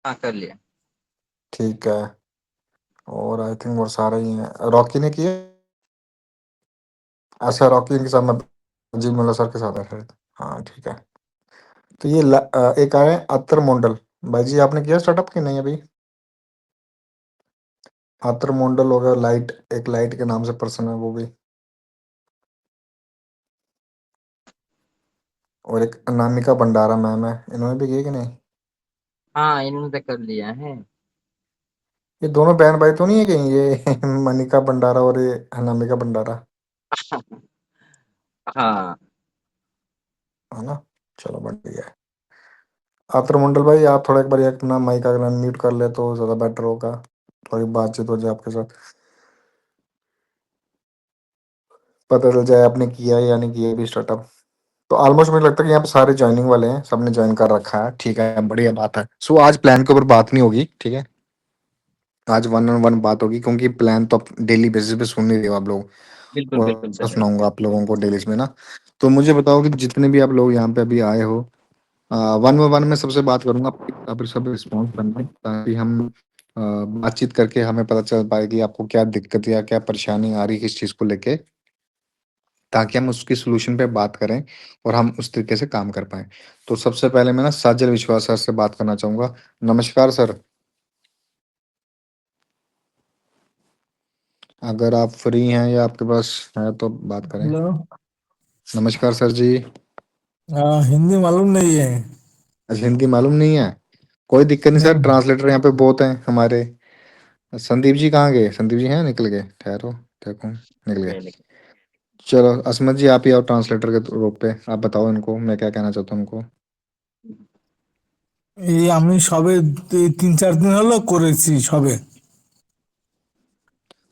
हाँ, कर लिया। ठीक है। और आई थिंक वो सारे ही हैं। रॉकी ने किया। अच्छा रॉकी के साथ में जी मुल्ला सर के साथ है शायद। हाँ ठीक है। तो ये एक आए हैं अतर मंडल। भाई जी आपने किया स्टार्टअप कि नहीं अभी। अतर मंडल हो गया, लाइट एक लाइट के नाम से पर्सन है वो भी। और एक अनामिका भंडारा मैम है, इन्होंने भी किया कि नहीं। हाँ, इन्होंने तो कर लिया है। ये दोनों बहन भाई तो नहीं है कहीं ये मनिका भंडारा और ये अनामिका भंडारा, हाँ। है ना। चलो बढ़िया है। अतर मंडल भाई आप थोड़ा एक बार ये अपना माइक अगर अनम्यूट कर ले तो ज़्यादा बेटर होगा, थोड़ी बातचीत हो जाए आपके साथ, पता चल जाए आपने किया है या नहीं किया भी स्टार्टअप। तो ऑलमोस्ट मुझे लगता है कि यहाँ पे सारे ज्वाइनिंग वाले हैं, सबने ज्वाइन कर रखा है, ठीक है बढ़िया बात है। सो आज प्लान के ऊपर बात नहीं होगी, ठीक है। आज वन ऑन वन बात होगी क्योंकि प्लान तो आप डेली बेसिस पे सुन ही रहे हो आप लोग। बिल्कुल बिल्कुल और सर। सुनाऊंगा आप लोगों को डेली में ना। तो मुझे बताओ कि जितने भी आप लोग यहाँ पे अभी आए हो, वन वन वन में सबसे बात करूंगा, आप सब रिस्पॉन्स करना है, ताकि हम बातचीत करके हमें पता चल पाए कि आपको क्या दिक्कत या क्या परेशानी आ रही है किस चीज़ को लेके, ताकि हम उसकी सोल्यूशन पे बात करें और हम उस तरीके से काम कर पाएँ। तो सबसे पहले मैं ना साजल विश्वास सर से बात करना चाहूँगा। नमस्कार सर, अगर आप फ्री हैं या आपके पास है तो बात करें। हेलो। नमस्कार सर जी। हाँ, हिंदी मालूम नहीं है। अच्छा हिंदी मालूम नहीं है, कोई दिक्कत नहीं सर, नहीं। ट्रांसलेटर यहाँ पे बहुत हैं हमारे। संदीप जी कहाँ गए, संदीप जी हैं निकल गए, ठहरो देखो निकल गए। नहीं नहीं। चलो असमत जी, आप ही आओ ट्रांसलेटर के रूप पे, आप बताओ इनको मैं क्या कहना चाहता हूँ उनको। এই আমি সবে 3-4 দিন হলো করেছি সবে।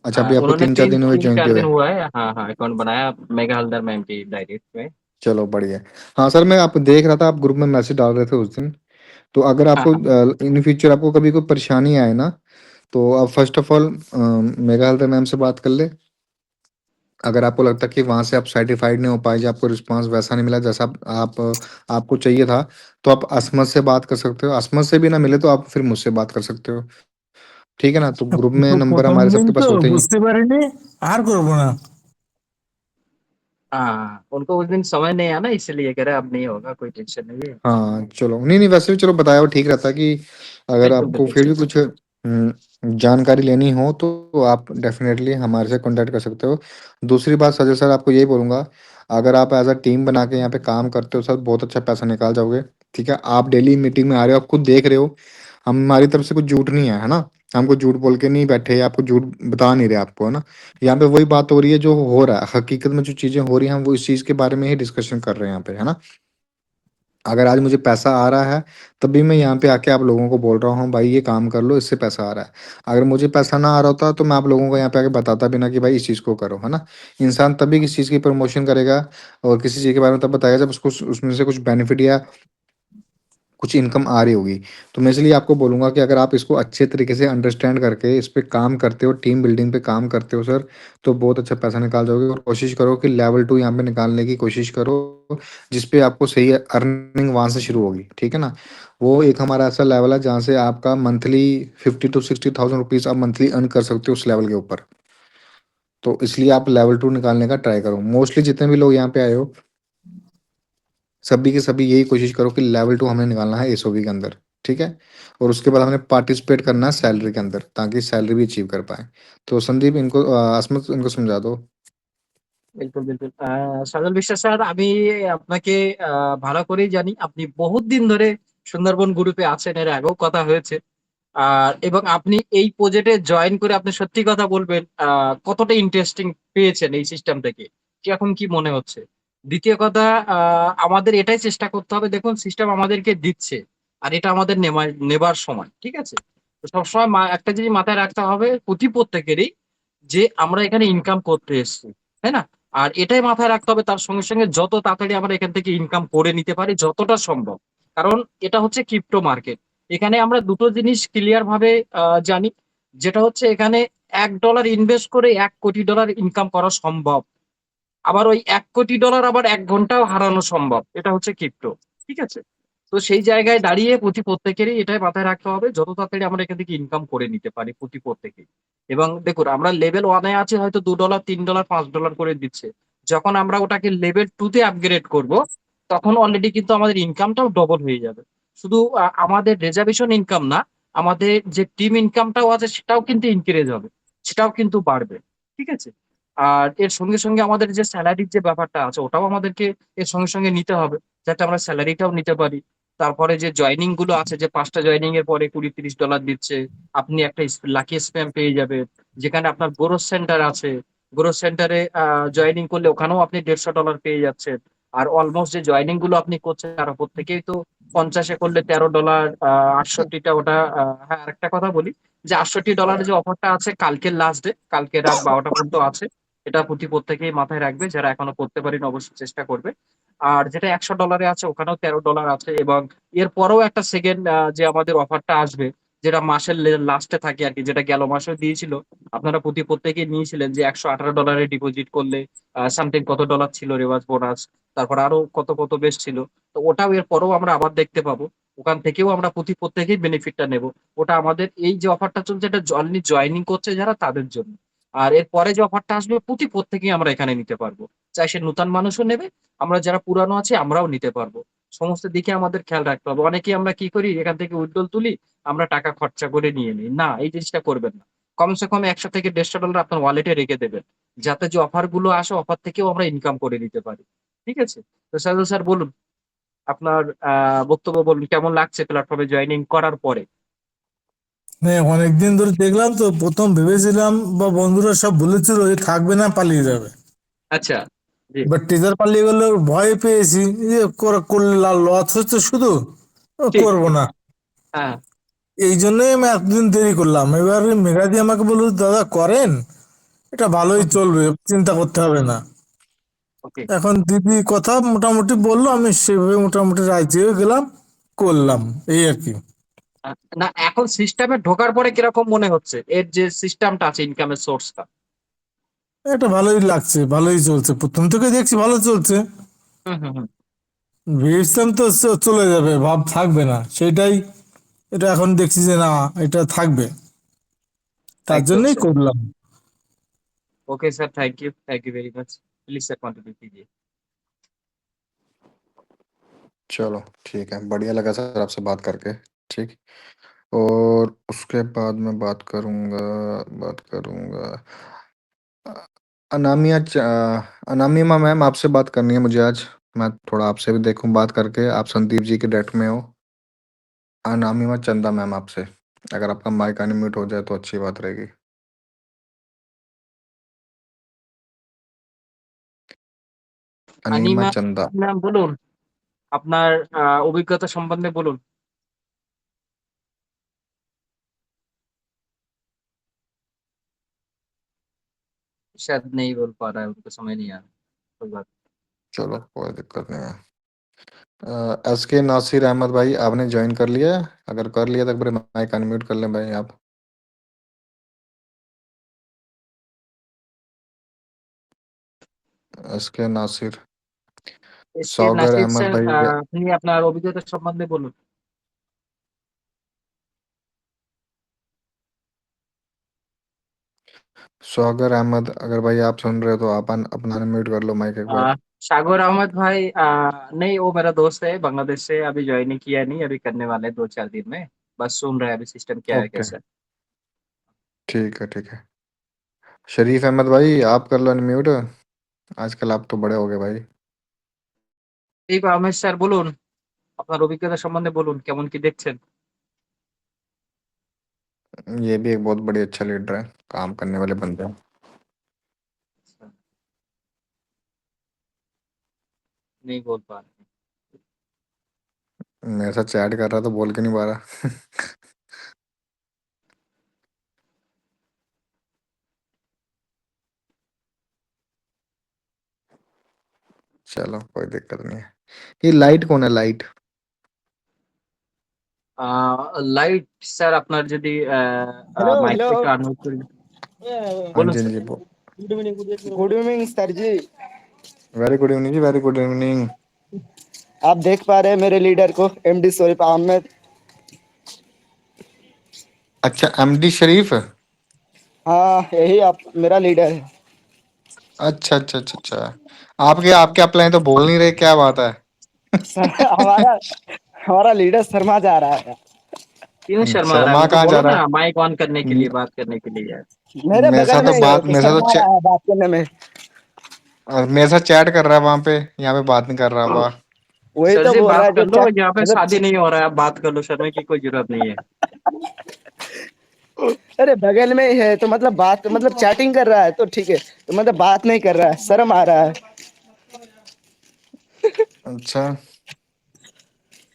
अच्छा, अभी आपको उन्होंने 3-4 तीन दिन हुए तीन ज्वाइन किए चार हुए। दिन हुआ है, हाँ हाँ, अकाउंट बनाया मेघा हल्दर मैम की डायरेक्ट में। चलो बढ़िया। हाँ सर, मैं आप देख रहा था आप ग्रुप में मैसेज डाल रहे थे उस दिन। तो अगर हाँ आपको हाँ इन फ्यूचर आपको कभी कोई परेशानी आए ना, तो आप first of all Megha Haldar ma'am से बात कर ले। अगर आपको लगता है कि वहाँ से आप सर्टिफाइड नहीं हो पाए, या आपको रिस्पांस वैसा नहीं मिला जैसा आपको चाहिए था, तो आप असमत से बात कर सकते हो। असमत से भी ना मिले तो आप फिर मुझसे बात कर सकते हो, ठीक है ना। तो ग्रुप में नंबर প্রথম हमारे দিন सबके তো पास होते ही हैं। বুঝতে পারিনি, আর করবো না। हाँ, उनको उस दिन समय नहीं आया ना, इसलिए कह रहे अब नहीं होगा, कोई टेंशन नहीं है। हाँ चलो, नहीं नहीं, वैसे भी चलो बताया वो ठीक रहता है कि अगर बिल्कुल आपको बिल्कुल फिर सही भी बात। कुछ जानकारी लेनी हो तो आप डेफिनेटली हमारे से कांटेक्ट कर सकते हो। दूसरी बात सजेशन आपको यही बोलूँगा, अगर आप एज अ टीम बना के यहाँ पे काम करते हो सर, बहुत अच्छा पैसा निकाल जाओगे। ठीक है, आप डेली मीटिंग में आ रहे हो, आप खुद देख रहे हो, हमारी तरफ से कुछ झूठ नहीं है, है ना। हमको झूठ बोल के नहीं बैठे, या आपको झूठ बता नहीं रहे आपको, है ना। यहाँ पे वही बात हो रही है जो हो रहा है, हकीकत में जो चीज़ें हो रही हैं हम वो इस चीज़ के बारे में ही डिस्कशन कर रहे हैं यहाँ पे, है ना। अगर आज मुझे पैसा आ रहा है, तभी मैं यहाँ पे आके आप लोगों को बोल रहा हूँ भाई ये काम कर लो, इससे पैसा आ रहा है। अगर मुझे पैसा ना आ रहा होता तो मैं आप लोगों को यहाँ पे आके बताता भी ना कि भाई इस चीज़ को करो, है ना। इंसान तभी किसी चीज़ की प्रमोशन करेगा और किसी चीज़ के बारे में तब बताएगा जब उसको उसमें से कुछ बेनिफिट या कुछ इनकम आ रही होगी। तो मैं इसलिए आपको बोलूँगा कि अगर आप इसको अच्छे तरीके से अंडरस्टैंड करके इस पे काम करते हो, टीम बिल्डिंग पे काम करते हो सर, तो बहुत अच्छा पैसा निकाल जाओगे। और कोशिश करो कि लेवल 2 यहाँ पे निकालने की कोशिश करो, जिस पे आपको सही अर्निंग वहाँ से शुरू होगी, ठीक है ना। वो एक हमारा ऐसा लेवल है जहाँ से आपका मंथली 50 to 60 थाउजेंड रुपीज़ आप मंथली अर्न कर सकते हो उस लेवल के ऊपर। तो इसलिए आप लेवल 2 निकालने का ट्राई करो। मोस्टली जितने भी लोग यहाँ पे आए हो, सभी के सभी यही कोशिश करो कि लेवल 2 हमने निकालना है एसओबी के अंदर, ठीक है। और उसके बाद हमने पार्टिसिपेट करना है सैलरी के अंदर, ताकि सैलरी भी अचीव कर पाए। तो संदीप इनको असमत इनको समझा दो। বিলকুল বিলকুল সজল বিশ্বাস স্যার, আমি আপনাকে ভালো করেই জানি, আপনি বহুত দিন ধরে সুন্দরবন গ্রুপে আছেন, এর আগেও কথা হয়েছে। আর এবং আপনি এই প্রজেক্টে জয়েন করে আপনি সত্যি কথা বলবেন, কতটা ইন্টারেস্টিং পেয়েছেন এই সিস্টেম থেকে, কি এখন কি মনে হচ্ছে। দ্বিতীয় কথা, আমাদের এটাই চেষ্টা করতে হবে, দেখুন সিস্টেম আমাদেরকে দিচ্ছে, আর এটা আমাদের নেবার সময়, ঠিক আছে। তো সবসময় একটা জিনিস মাথায় রাখতে হবে প্রত্যেকেরই, যে আমরা এখানে ইনকাম করতে এসেছি, তাই না। আর এটাই মাথায় রাখতে হবে, তার সঙ্গে সঙ্গে যত তাড়াতাড়ি আমরা এখান থেকে ইনকাম করে নিতে পারি যতটা সম্ভব। কারণ এটা হচ্ছে ক্রিপ্টো মার্কেট। এখানে আমরা দুটো জিনিস ক্লিয়ার ভাবে জানি, যেটা হচ্ছে এখানে $1 ইনভেস্ট করে $1 কোটি ইনকাম করা সম্ভব। আবার ওই $1 কোটি আবার 1 ঘন্টাও হারানো সম্ভব। এটা হচ্ছে ক্রিপ্টো, ঠিক আছে। তো সেই জায়গায় দাঁড়িয়ে প্রত্যেকেরই এটাই মাথায় রাখতে হবে, যত তাড়াতাড়ি আমরা এখান থেকে ইনকাম করে নিতে পারি প্রত্যেকেই। এবং দেখুন, আমরা লেভেল 1 এ আছি, হয়তো $2, $3, $5 করে দিচ্ছে। যখন আমরা ওটাকে লেভেল 2 তে আপগ্রেড করব, তখন অলরেডি কিন্তু আমাদের ইনকামটাও ডবল হয়ে যাবে। শুধু আমাদের রিজার্ভেশন ইনকাম না, আমাদের যে টিম ইনকামটাও আছে সেটাও কিন্তু ইনক্রিজ হবে, সেটাও কিন্তু বাড়বে, ঠিক আছে। আর এর সঙ্গে সঙ্গে আমাদের যে স্যালারির যে ব্যাপারটা আছে ওটাও আমাদেরকে এর সঙ্গে সঙ্গে নিতে হবে, যাতে আমরা স্যালারিটাও নিতে পারি। তারপরে যে জয়নিং গুলো আছে, যে 5টা জয়নিং এর পরে $20-30 দিচ্ছে, আপনি একটা লাকি স্প্যাম পেয়ে যাবেন। যেখানে আপনার গ্রোথ সেন্টার আছে, গ্রোথ সেন্টারে জয়নিং করলে ওখানেও আপনি $150 পেয়ে যাচ্ছেন। আর অলমোস্ট যে জয়নিং গুলো আপনি করছেন তার উপর থেকেই তো 50-এ করলে $13, 68টা ওটা। হ্যাঁ, আরেকটা কথা বলি, যে $68 যে অফারটা আছে কালকের লাস্ট ডে, কালকে রাত 12টা পর্যন্ত আছে। এটা প্রত্যেকেই মাথায় রাখবে, যারা এখনো করতে পারেনি অবশ্যই চেষ্টা করবে। আর যেটা $100 আছে ওখানেও $13 আছে, এবং এরপরেও একটা সেকেন্ড যে আমাদের অফারটা আসবে, যেটা মাসের লাস্টে থাকে আর কি, যেটা গেল মাসেও দিয়েছিল। আপনারা প্রত্যেকেই নিয়েছিলেন যে $118 ডিপোজিট করলে সামথিং কত ডলার ছিল রেওয়াজ বোনাস, তারপর আরো কত কত বেশ ছিল। তো ওটাও এরপরেও আমরা আবার দেখতে পাবো, ওখান থেকেও আমরা প্রত্যেকেই বেনিফিটটা নেব। ওটা আমাদের এই যে অফারটা চলছে এটা অনলি জয়েনিং করছে যারা তাদের জন্য। আর এর পরে যে অফারটা আসবে প্রত্যেকেই আমরা এখানে নিতে পারবো, চাই সে নতুন মানুষও নেবে, আমরা যারা পুরানো আছি আমরাও নিতে পারবো। সমস্ত দিকে আমাদের খেয়াল রাখতে হবে। অনেকেই আমরা কি করি, এখান থেকে উইথড্রল তুলি, আমরা টাকা খরচা করে নিয়ে নিই, না এই জিনিসটা করবেন না। কমসে কম $100 থেকে $150 আপনার ওয়ালেটে রেখে দেবেন, যাতে যে অফার গুলো আসে অফার থেকেও আমরা ইনকাম করে নিতে পারি, ঠিক আছে। তো সাজু স্যার বলুন, আপনার বক্তব্য বলুন, কেমন লাগছে প্ল্যাটফর্মে জয়েনিং করার পরে। হ্যাঁ, অনেকদিন ধরে দেখলাম তো, প্রথম ভেবেছিলাম বা বন্ধুরা সব বলেছিল যে থাকবে না, পালিয়ে যাবে। আচ্ছা। জি। এবার টিচার পালিয়ে গেলে ভয় পেয়েছি, করলে লস হচ্ছে শুধু, ঠিক করবো ঠিক। না। হ্যাঁ। এই জন্যই আমি এতদিন দেরি করলাম। এবার মেঘাদি আমাকে বলল, দাদা করেন, এটা ভালোই চলবে, চিন্তা করতে হবে না। ওকে। এখন দিদি কথা মোটামুটি বললো, আমি সেভাবে মোটামুটি রাজি হয়ে গেলাম, করলাম, এই আর কি। না, এখন সিস্টেমে ঢোকার পরে কিরকম মনে হচ্ছে এর যে সিস্টেমটা আছে ইনকামের সোর্সটা? এটা ভালোই লাগছে, ভালোই চলছে, প্রথম থেকে দেখছি ভালো চলছে। হুম হুম হুম। ভেবেছিলাম তো চলে যাবে, ভাব থাকবে না, সেটাই। এটা এখন দেখছি যে না, এটা থাকবে, তার একদম জন্যই স্যার। করলাম। Okay sir, thank you very much. Please sir continue कीजिए। चलो ठीक है, बढ़िया लगा सर आपसे बात करके। ठीक। और उसके बाद मैं बात करूंगा अ, अनामिमा मैम, आपसे बात करनी है मुझे आज। मैं थोड़ा आपसे भी देखूं बात करके, आप संदीप जी के डेट में हो। अनामिमा चंदा मैम, आपसे अगर आपका माइक अनम्यूट हो जाए तो अच्छी बात रहेगी। अनीमा अनीमा चंदा। ম্যাম বলুন, আপনার অভিজ্ঞতা সম্বন্ধে বলুন। शायद नहीं बोल पा रहा है, उनको समझ नहीं आ रहा। कोई बात चलो कोई दिक्कत नहीं है। एस के नासिर अहमद भाई, आपने ज्वाइन कर लिया है? अगर कर लिया तो एक बार माइक अनम्यूट कर लें भाई आप। एस के नासिर। नहीं। इसके सौगर नासिर अहमद স্যার, भाई। আপনি আপনার অভিজ্ঞতা সম্বন্ধে বলুন। सौगर अहमद, अगर भाई आप सुन रहे हो तो आप अपना अनम्यूट कर लो माइक एक बार। सागर अहमद भाई, नहीं वो मेरा दोस्त है बांग्लादेश से, अभी ज्वाइन नहीं किया, नहीं अभी करने वाले हैं 2-4 दिन में। बस सुन रहे हैं अभी सिस्टम क्या है ओके, कैसा है। ठीक है ठीक है। शरीफ अहमद भाई, आप कर लो अनम्यूट। आजकल आप तो बड़े हो गए भाई। ঠিক আহমেদ স্যার বলুন, আপনার অভিজ্ঞতা সম্বন্ধে বলুন, কেমন কি দেখছেন? ये भी एक बहुत बड़ी अच्छा लीडर है, काम करने वाले बंदे हैं। नहीं बोल पा रहे। मेरे साथ चैट कर रहा तो बोल के नहीं पा रहा। चलो कोई दिक्कत नहीं है। ये लाइट कौन है, लाइट? লাইট স্যার, আপনার যদি हेलो हेलो। মাইকটা একটু আনমিউট করে हाँ বলুন जी हाँ স্যার। जी। गुड इवनिंग सर जी। वेरी गुड इवनिंग जी, वेरी गुड इवनिंग। आप देख पा रहे हैं मेरे लीडर को, एमडी शरीफ अहमद। अच्छा, एमडी शरीफ। हाँ, यही आप मेरा लीडर है। अच्छा अच्छा अच्छा अच्छा। आपके आपके अप्लाई तो बोल नहीं रहे, क्या बात है? सर, हमारा हमारा लीडर शर्मा जा रहा है। क्यों शर्मा रहा है? शर्मा उनको कहाँ जा बोलो रहा ना है? माइक ऑन करने के लिए, म- बात करने के लिए यार। मेरे मेरे बगल साथ में तो ही है, बात तो मेरे साथ तो शर्मा रहा है बात करने में। मेरे साथ चैट कर रहा है वहां पे, यहाँ पे बात नहीं कर रहा। वाह। वही सर तो जी बोल रहा बात है जो कर लो, यहाँ पे मतलब। शादी नहीं हो रहा है, आप बात कर लो, शर्मा की कोई जरूरत नहीं है। अरे बगल में ही है, तो मतलब बात मतलब चैटिंग कर रहा है तो ठीक है, तो मतलब बात नहीं कर रहा है, शर्म आ रहा है। अच्छा,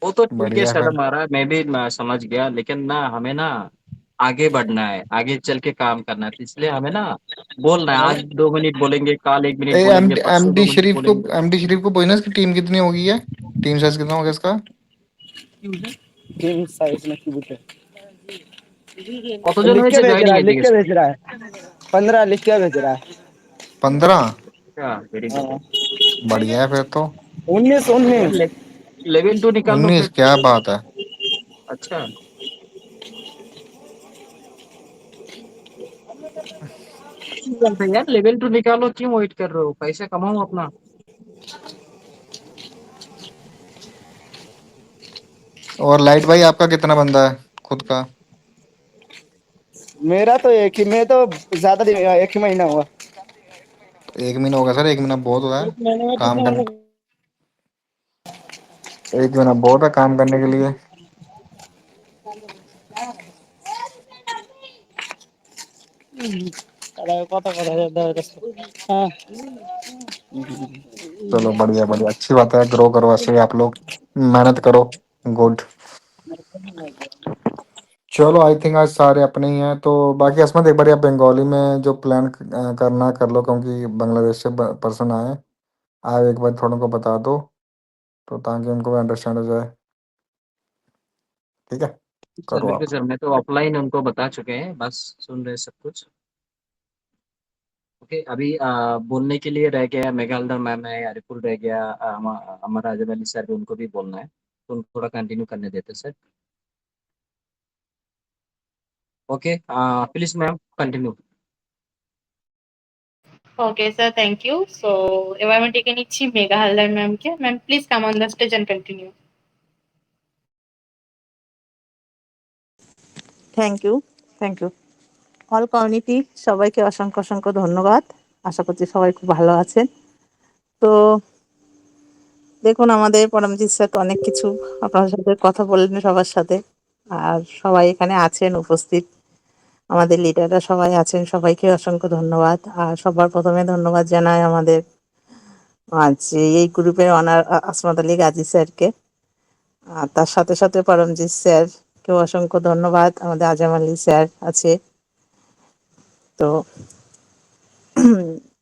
वो तो ठीक है, बढ़िया फिर। शर्म आ रहा है, मैं भी समझ गया, लेकिन ना हमें ना आगे बढ़ना है, आगे चल के काम करना है, तो इसलिए हमें ना बोलना है। आज 2 मिनट बोलेंगे, कल 1 मिनट बोलेंगे, एमडी परसों दो एमडी मिनट शरीफ को बोलेंगे। एमडी शरीफ को पूछना इसकी टीम कितनी होगी है? टीम साइज कितना होगा इसका? टीम साइज में क्यों है? কতজন लिख के হয়েছে भेज रहा জয়েনিং है, এ लिख থেকে के স্যার? भेज रहा है। 15 लिख के भेज रहा है। 15? अच्छा, वेरी गुड। हाँ। बढ़िया है फिर तो। 19 यार 19। लेवल 2 निकाल लो 19? फिर। क्या बात है। अच्छा। अच्छी बात है यार, लेवल 2 निकालो, क्यों वेट कर रहे हो, पैसा कमाओ अपना। और लाइट भाई, आपका कितना बंदा है खुद का? मेरा तो एक ही, मैं तो ज्यादा दिन, एक ही महीना हुआ। तो 1 महीना होगा सर, 1 महीना बहुत हुआ है एक महीने में काम कितना करने। 1 महीना बहुत है काम करने के लिए। কথা কথা হ্যাঁ। चलो बढ़िया बढ़िया, अच्छी बात है, ग्रो करो ऐसे ही आप लोग, मेहनत करो। गुड। चलो आई थिंक आज सारे अपने ही हैं, तो बाकी असमत एक बार आप बंगाली में जो प्लान करना है कर लो, क्योंकि बांग्लादेश से पर्सन आए हैं। आप एक बार थोड़ा को बता दो, तो ताकि उनको भी अंडरस्टैंड हो जाए। ठीक है, सर करो बिल्कुल आप। सर, मैं तो ऑफलाइन उनको बता चुके हैं, बस सुन रहे सब कुछ। ओके, अभी बोलने के लिए रह गया मेघालय मैम है, अरिपुल रह गया, अमर राजन अली सर भी, उनको भी बोलना है, तो उनको थोड़ा कंटिन्यू करने देते sir. Okay, please ma'am continue. Okay, sir, thank you. So, এবার আমি ডেকে নিচ্ছি মেঘা হালদার ম্যামকে। Ma'am, please come on the stage and continue. Thank you, thank you all community, সবাইকে অসংখ্য অসংখ্য ধন্যবাদ। আশা করছি সবাই খুব ভালো আছেন। তো দেখুন, আমাদের পরমজিৎ স্যার তো অনেক কিছু আপনার সাথে কথা বললেন সবার সাথে, আর সবাই এখানে আছেন উপস্থিত, আমাদের লিডাররা সবাই আছেন, সবাইকে অসংখ্য ধন্যবাদ। আর সবার প্রথমে ধন্যবাদ জানাই আমাদের এই গ্রুপের অনার আসমত আলী গাজী স্যারকে, আর তার সাথে সাথে পরমজিৎ স্যারকেও অসংখ্য ধন্যবাদ। আমাদের আজম আলী স্যার আছে। তো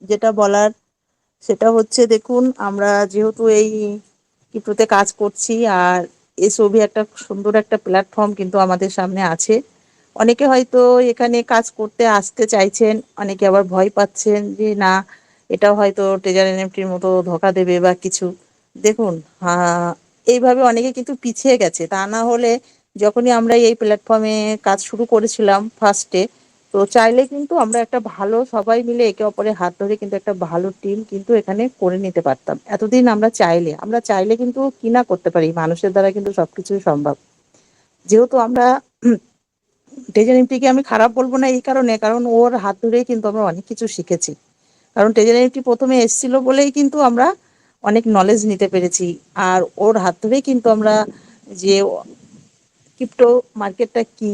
যেটা বলার সেটা হচ্ছে, দেখুন আমরা যেহেতু এই কিপ্রোতে কাজ করছি, আর এসওবি একটা সুন্দর একটা প্ল্যাটফর্ম কিন্তু আমাদের সামনে আছে। অনেকে হয়তো এখানে কাজ করতে আসতে চাইছেন, অনেকে আবার ভয় পাচ্ছেন যে না, এটা হয়তো ট্রেজার এনএফটির মতো ধোকা দেবে বা কিছু। দেখুন, এইভাবে অনেকে কিন্তু পিছিয়ে গেছে। তা না হলে যখনই আমরা এই প্ল্যাটফর্মে কাজ শুরু করেছিলাম ফার্স্টে, তো চাইলে কিন্তু আমরা একটা ভালো সবাই মিলে একে অপরের হাত ধরে কিন্তু একটা ভালো টিম কিন্তু এখানে করে নিতে পারতাম। এতদিন আমরা চাইলে কিন্তু কি না করতে পারি, মানুষের দ্বারা কিন্তু সবকিছুই সম্ভব। যেহেতু আমরা টেজেনিটিকে আমি খারাপ বলবো না এই কারণে, কারণ ওর হাত ধরেই কিন্তু আমরা অনেক কিছু শিখেছি। কারণ টেজেনিটি প্রথমে এসেছিল বলেই কিন্তু আমরা অনেক নলেজ নিতে পেরেছি, আর ওর হাত ধরেই কিন্তু আমরা যে ক্রিপ্টো মার্কেটটা কি,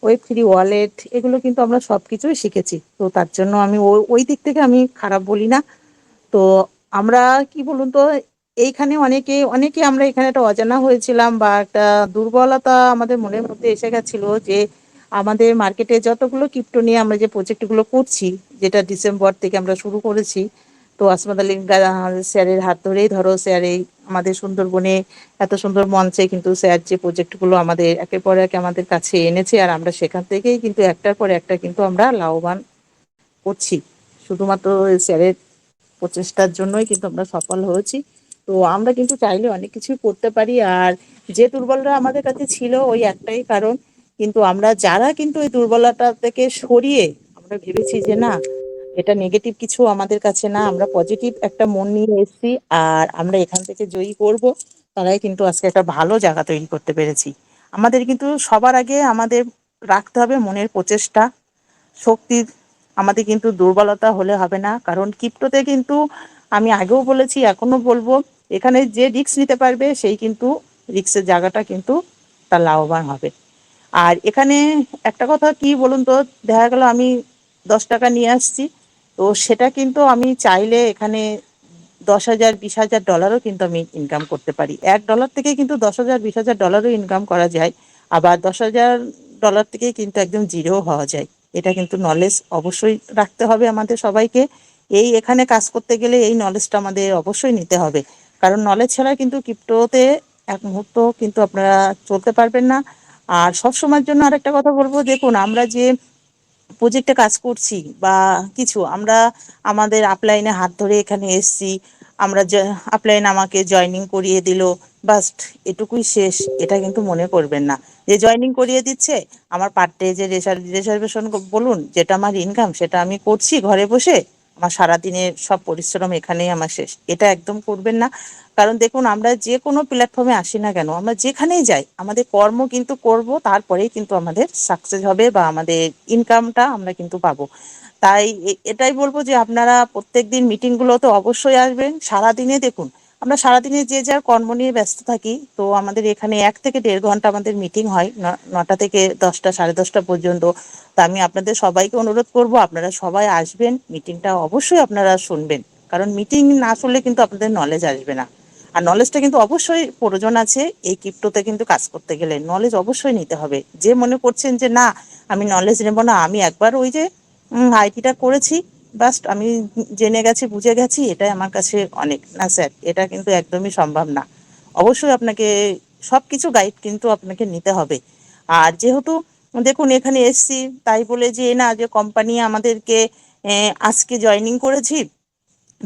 ওয়েব থ্রি ওয়ালেট, এগুলো কিন্তু আমরা সবকিছুই শিখেছি। তো তার জন্য আমি ওই দিক থেকে আমি খারাপ বলি না। তো আমরা কি বলুন তো, এইখানে অনেকে অনেকে আমরা এখানে একটা অজানা হয়েছিলাম, বা একটা দুর্বলতা আমাদের মনের মধ্যে এসে গেছিল যে আমাদের মার্কেটে যতগুলো ক্রিপ্টো নিয়ে আমরা যে প্রজেক্টগুলো করছি, যেটা ডিসেম্বর থেকে আমরা শুরু করেছি, তো আসমত আলী স্যারের হাত ধরেই ধরো স্যার এই আমাদের সুন্দরবনে এত সুন্দর মঞ্চে কিন্তু স্যার যে প্রজেক্টগুলো আমাদের একের পর এক আমাদের কাছে এনেছে, আর আমরা সেখান থেকেই কিন্তু একটার পর একটা কিন্তু আমরা লাভবান করছি। শুধুমাত্র স্যারের প্রচেষ্টার জন্যই কিন্তু আমরা সফল হয়েছি। তো আমরা কিন্তু চাইলে অনেক কিছুই করতে পারি। আর যে দুর্বলতা আমাদের কাছে ছিল ওই একটাই কারণ, কিন্তু আমরা যারা কিন্তু এই দুর্বলতা থেকে সরিয়ে আমরা ভেবেছি যে না, এটা নেগেটিভ কিছু আমাদের কাছে না, আমরা পজিটিভ একটা মন নিয়ে এসেছি, আর আমরা এখান থেকে জয়ী করব, তারাই কিন্তু আজকে একটা ভালো জায়গা তৈরি করতে পেরেছি। আমাদের কিন্তু সবার আগে আমাদের রাখতে হবে মনের প্রচেষ্টা, শক্তি। আমাদের কিন্তু দুর্বলতা হলে হবে না, কারণ ক্রিপ্টোতে কিন্তু আমি আগেও বলেছি এখনো বলবো, এখানে যে রিস্ক নিতে পারবে সেই কিন্তু রিস্কের জায়গাটা কিন্তু তার লাভবান হবে। আর এখানে একটা কথা কি বলুন তো, দেখা গেল আমি 10 টাকা নিয়ে আসছি, তো সেটা কিন্তু আমি চাইলে এখানে 10,000 20,000 ডলারও কিন্তু আমি ইনকাম করতে পারি। $1 থেকে কিন্তু 10,000 20,000 ডলারও ইনকাম করা যায়। আবার 10,000 ডলার থেকে কিন্তু একদম জিরো হওয়া যায়। এটা কিন্তু নলেজ অবশ্যই রাখতে হবে আমাদের সবাইকে। এই এখানে কাজ করতে গেলে এই নলেজটা আমাদের অবশ্যই নিতে হবে, কারণ নলেজ ছাড়া কিন্তু ক্রিপ্টোতে এক মুহূর্ত কিন্তু আপনারা চলতে পারবেন না। আর সব সময়ের জন্য আরেকটা কথা বলবো, দেখুন আমরা যে প্রজেক্টে কাজ করছি বা কিছু, আমরা আমাদের আপলাইনে হাত ধরে এখানে এসছি, আমরা আপলাইন আমাকে জয়নিং করিয়ে দিল, বাস এটুকুই শেষ, এটা কিন্তু মনে করবেন না। যে জয়নিং করিয়ে দিচ্ছে, আমার পার ডে যে রিজার্ভেশন বলুন, যেটা আমার ইনকাম সেটা আমি করছি ঘরে বসে, আমার সারাদিনের সব পরিশ্রম এখানেই আমার শেষ, এটা একদম করবেন না। কারণ দেখুন, আমরা যে কোনো প্ল্যাটফর্মে আসি না কেন, আমরা যেখানেই যাই আমাদের কর্ম কিন্তু করব, তারপরেই কিন্তু আমাদের সাকসেস হবে বা আমাদের ইনকামটা আমরা কিন্তু পাবো। তাই এটাই বলবো যে আপনারা প্রত্যেকদিন মিটিংগুলোতে অবশ্যই আসবেন। সারাদিনে দেখুন, আমরা সারাদিনে যে যার কর্ম নিয়ে ব্যস্ত থাকি, তো আমাদের এখানে 1 থেকে 1.5 ঘন্টা আমাদের মিটিং হয়, 9টা থেকে 10টা 10:30 পর্যন্ত। তা আমি আপনাদের সবাইকে অনুরোধ করব আপনারা সবাই আসবেন, মিটিংটা অবশ্যই আপনারা শুনবেন, কারণ মিটিং না শুনলে কিন্তু আপনাদের নলেজ আসবে না। আর নলেজটা কিন্তু অবশ্যই প্রয়োজন আছে এই ক্রিপ্টোতে কিন্তু কাজ করতে গেলে নলেজ অবশ্যই নিতে হবে। যে মনে করছেন যে না আমি নলেজ নেব না, আমি একবার ওই যে আইটিটা করেছি, বাস আমি জেনে গেছি বুঝে গেছি, এটাই আমার কাছে অনেক, না স্যার, এটা কিন্তু একদমই সম্ভব না। অবশ্যই আপনাকে সবকিছু গাইড কিন্তু আপনাকে নিতে হবে। আর যেহেতু দেখুন এখানে এসছি তাই বলে যে না যে কোম্পানি আমাদেরকে আজকে জয়েনিং করেছি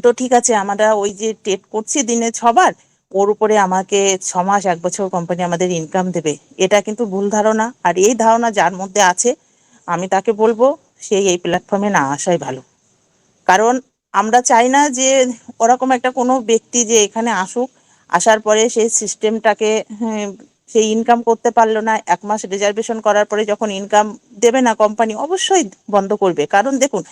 তো ঠিক আছে আমরা ওই যে টেট করছি দিনে 6 বার, ওর উপরে আমাকে 6 মাস 1 বছর কোম্পানি আমাদের ইনকাম দেবে, এটা কিন্তু ভুল ধারণা। আর এই ধারণা যার মধ্যে আছে আমি তাকে বলবো সেই এই প্ল্যাটফর্মে না আসাই ভালো। কারণ আমরা চাই না যে ওরকম একটা কোনো ব্যক্তি যে এখানে আসুক, আসার পরে সেই সিস্টেমটাকে সেই ইনকাম করতে পারলো না, 1 মাস রিজার্ভেশন করার পরে যখন ইনকাম দেবে না কোম্পানি অবশ্যই বন্ধ করবে। কারণ দেখুন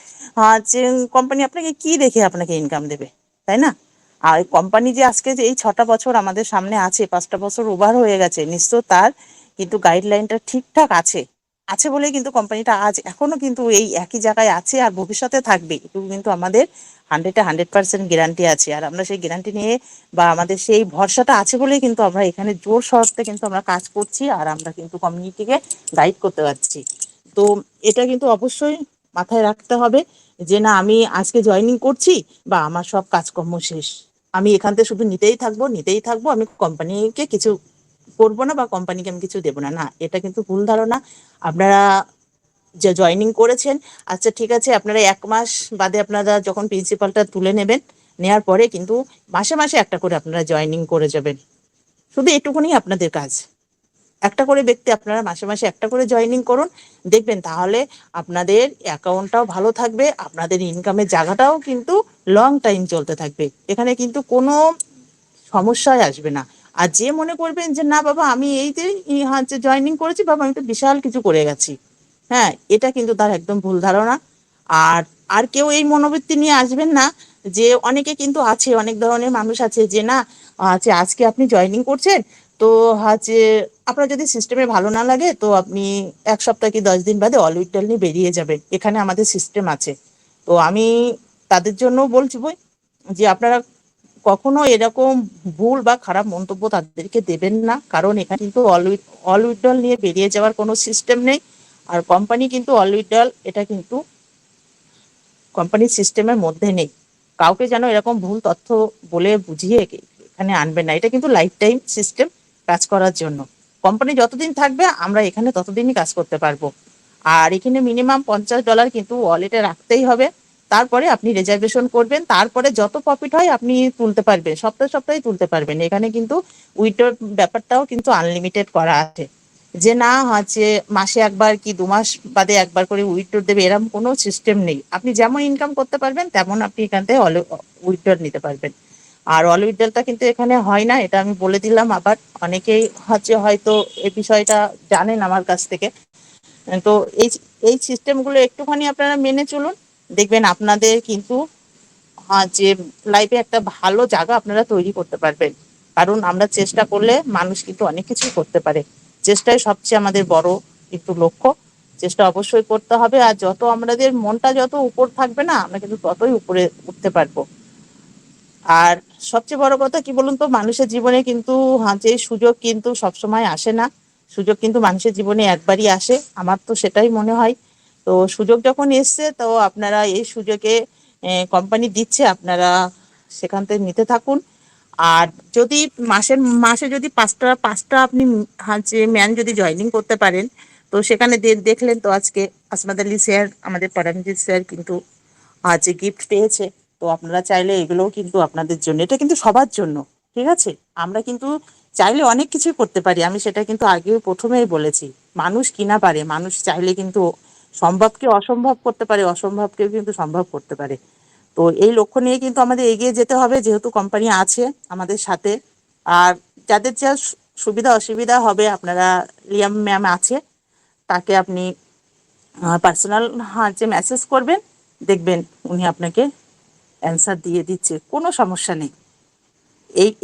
যে কোম্পানি আপনাকে কি দেখে আপনাকে ইনকাম দেবে, তাই না? আর কোম্পানি যে আজকে যে এই 6টা বছর আমাদের সামনে আছে, 5টা বছর ওভার হয়ে গেছে, নিশ্চয় তার কিন্তু গাইডলাইনটা ঠিকঠাক আছে, আছে বলেই কিন্তু কোম্পানিটা আজ এখনো কিন্তু এই একই জায়গায় আছে আর ভবিষ্যতে থাকবে, এটুকু কিন্তু আমাদের 100% গ্যারান্টি আছে। আর আমরা সেই গ্যারান্টি নিয়ে বা আমাদের সেই ভরসাটা আছে বলেই কিন্তু আমরা এখানে জোর শর্তে কিন্তু আমরা কাজ করছি আর আমরা কিন্তু কমিউনিটিকে গাইড করতে পারছি। তো এটা কিন্তু অবশ্যই মাথায় রাখতে হবে যে না আমি আজকে জয়েনিং করছি বা আমার সব কাজকর্ম শেষ, আমি এখান থেকে শুধু নিতেই থাকবো, আমি কোম্পানিকে কিছু করবো না বা কোম্পানিকে আমি কিছু দেবো না, না, এটা কিন্তু ভুল ধারণা। আপনারা যে জয়েনিং করেছেন, আচ্ছা ঠিক আছে, আপনারা 1 মাস বাদে আপনারা যখন প্রিন্সিপালটা তুলে নেবেন, নেওয়ার পরে কিন্তু মাসে মাসে একটা করে আপনারা জয়েনিং করে যাবেন, শুধু এটুকুনি আপনাদের কাজ। একটা করে ব্যক্তি আপনারা মাসে মাসে একটা করে জয়েনিং করুন, দেখবেন তাহলে আপনাদের অ্যাকাউন্টটাও ভালো থাকবে, আপনাদের ইনকামের জায়গাটাও কিন্তু লং টাইম চলতে থাকবে, এখানে কিন্তু কোনো সমস্যায় আসবে না। আর যে মনে করবেন যে না বাবা আমি এই যে হচ্ছে জয়েনিং করেছি বাবা আমি তো বিশাল কিছু করে গেছি, হ্যাঁ, এটা কিন্তু তার একদম ভুল ধারণা। আর আর কেউ এই মনোবৃত্তি নিয়ে আসবেন না যে অনেকে কিন্তু আছে, অনেক ধরনের মানুষ আছে যে না আছে আজকে আপনি জয়েনিং করছেন তো হচ্ছে আপনার যদি সিস্টেমে ভালো না লাগে তো আপনি 1 সপ্তাহ কি 10 দিন বাদে অল উইথ নিয়ে বেরিয়ে যাবেন, এখানে আমাদের সিস্টেম আছে। তো আমি তাদের জন্য বলছি বই যে আপনারা কখনো এরকম ভুল বা খারাপ মন্তব্য তাদেরকে দেবেন না, কারণ এখানে কিন্তু অল উইথড্রল নিয়ে বেরিয়ে যাওয়ার কোনো সিস্টেম নেই। আর কোম্পানি কিন্তু অল উইথড্রল এটা কিন্তু কোম্পানির সিস্টেমের মধ্যে নেই। কাউকে যেন এরকম ভুল তথ্য বলে বুঝিয়ে এখানে আনবেন না, এটা কিন্তু লাইফ টাইম সিস্টেম কাজ করার জন্য। কোম্পানি যতদিন থাকবে আমরা এখানে ততদিনই কাজ করতে পারবো। আর এখানে মিনিমাম $50 কিন্তু ওয়ালেটে রাখতেই হবে, তারপরে আপনি রিজার্ভেশন করবেন, তারপরে যত প্রফিট হয় আপনি তুলতে পারবেন, সপ্তাহে সপ্তাহে তুলতে পারবেন। এখানে কিন্তু উইথড্র ব্যাপারটাও কিন্তু আনলিমিটেড করা আছে, যে না হচ্ছে মাসে একবার কি 2 মাস বাদে একবার করে উইথড্র দেবে এরকম কোনো সিস্টেম নেই, আপনি যেমন ইনকাম করতে পারবেন তেমন আপনি এখান থেকে উইথড্র নিতে পারবেন। আর অল উইথড্রটা কিন্তু এখানে হয় না, এটা আমি বলে দিলাম। আবার অনেকেই হচ্ছে হয়তো এই বিষয়টা জানেন আমার কাছ থেকে। তো এই এই সিস্টেমগুলো একটুখানি আপনারা মেনে চলুন, দেখবেন আপনাদের কিন্তু যে লাইফে একটা ভালো জায়গা আপনারা তৈরি করতে পারবেন। কারণ আমরা চেষ্টা করলে মানুষ কিন্তু অনেক কিছুই করতে পারে, চেষ্টাই সবচেয়ে আমাদের বড় একটু লক্ষ্য, চেষ্টা অবশ্যই করতে হবে। আর যত আমাদের মনটা যত উপর থাকবে না আমরা কিন্তু ততই উপরে উঠতে পারবো। আর সবচেয়ে বড় কথা কি বলুন তো, মানুষের জীবনে কিন্তু যে সুযোগ কিন্তু সবসময় আসে না, সুযোগ কিন্তু মানুষের জীবনে একবারই আসে, আমার তো সেটাই মনে হয়। তো সুযোগ যখন এসছে তো আপনারা এই সুযোগে কোম্পানি দিচ্ছে, আপনারা সেখান থেকে নিতে থাকুন। আর যদি মাসে যদি পাঁচটা পাঁচটা আপনি হচ্ছে ম্যান যদি জয়েনিং করতে পারেন, তো সেখানে দেখলেন তো আজকে আসমাদ আলী স্যার আমাদের পরমজিৎ স্যার কিন্তু যে গিফট পেয়েছে। তো আপনারা চাইলে এগুলোও কিন্তু আপনাদের জন্য, এটা কিন্তু সবার জন্য, ঠিক আছে? আমরা কিন্তু চাইলে অনেক কিছুই করতে পারি, আমি সেটা কিন্তু আগেও প্রথমেই বলেছি। মানুষ কিনা পারে, মানুষ চাইলে কিন্তু সম্ভবকে অসম্ভব করতে পারে, অসম্ভবকেও কিন্তু সম্ভব করতে পারে। তো এই লক্ষ্য নিয়ে কিন্তু আমাদের এগিয়ে যেতে হবে, যেহেতু কোম্পানি আছে আমাদের সাথে। আর যাদের যা সুবিধা অসুবিধা হবে, আপনারা লিয়াম ম্যাম আছে, তাকে আপনি পার্সোনাল যে মেসেজ করবেন, দেখবেন উনি আপনাকে অ্যান্সার দিয়ে দিচ্ছে, কোনো সমস্যা নেই।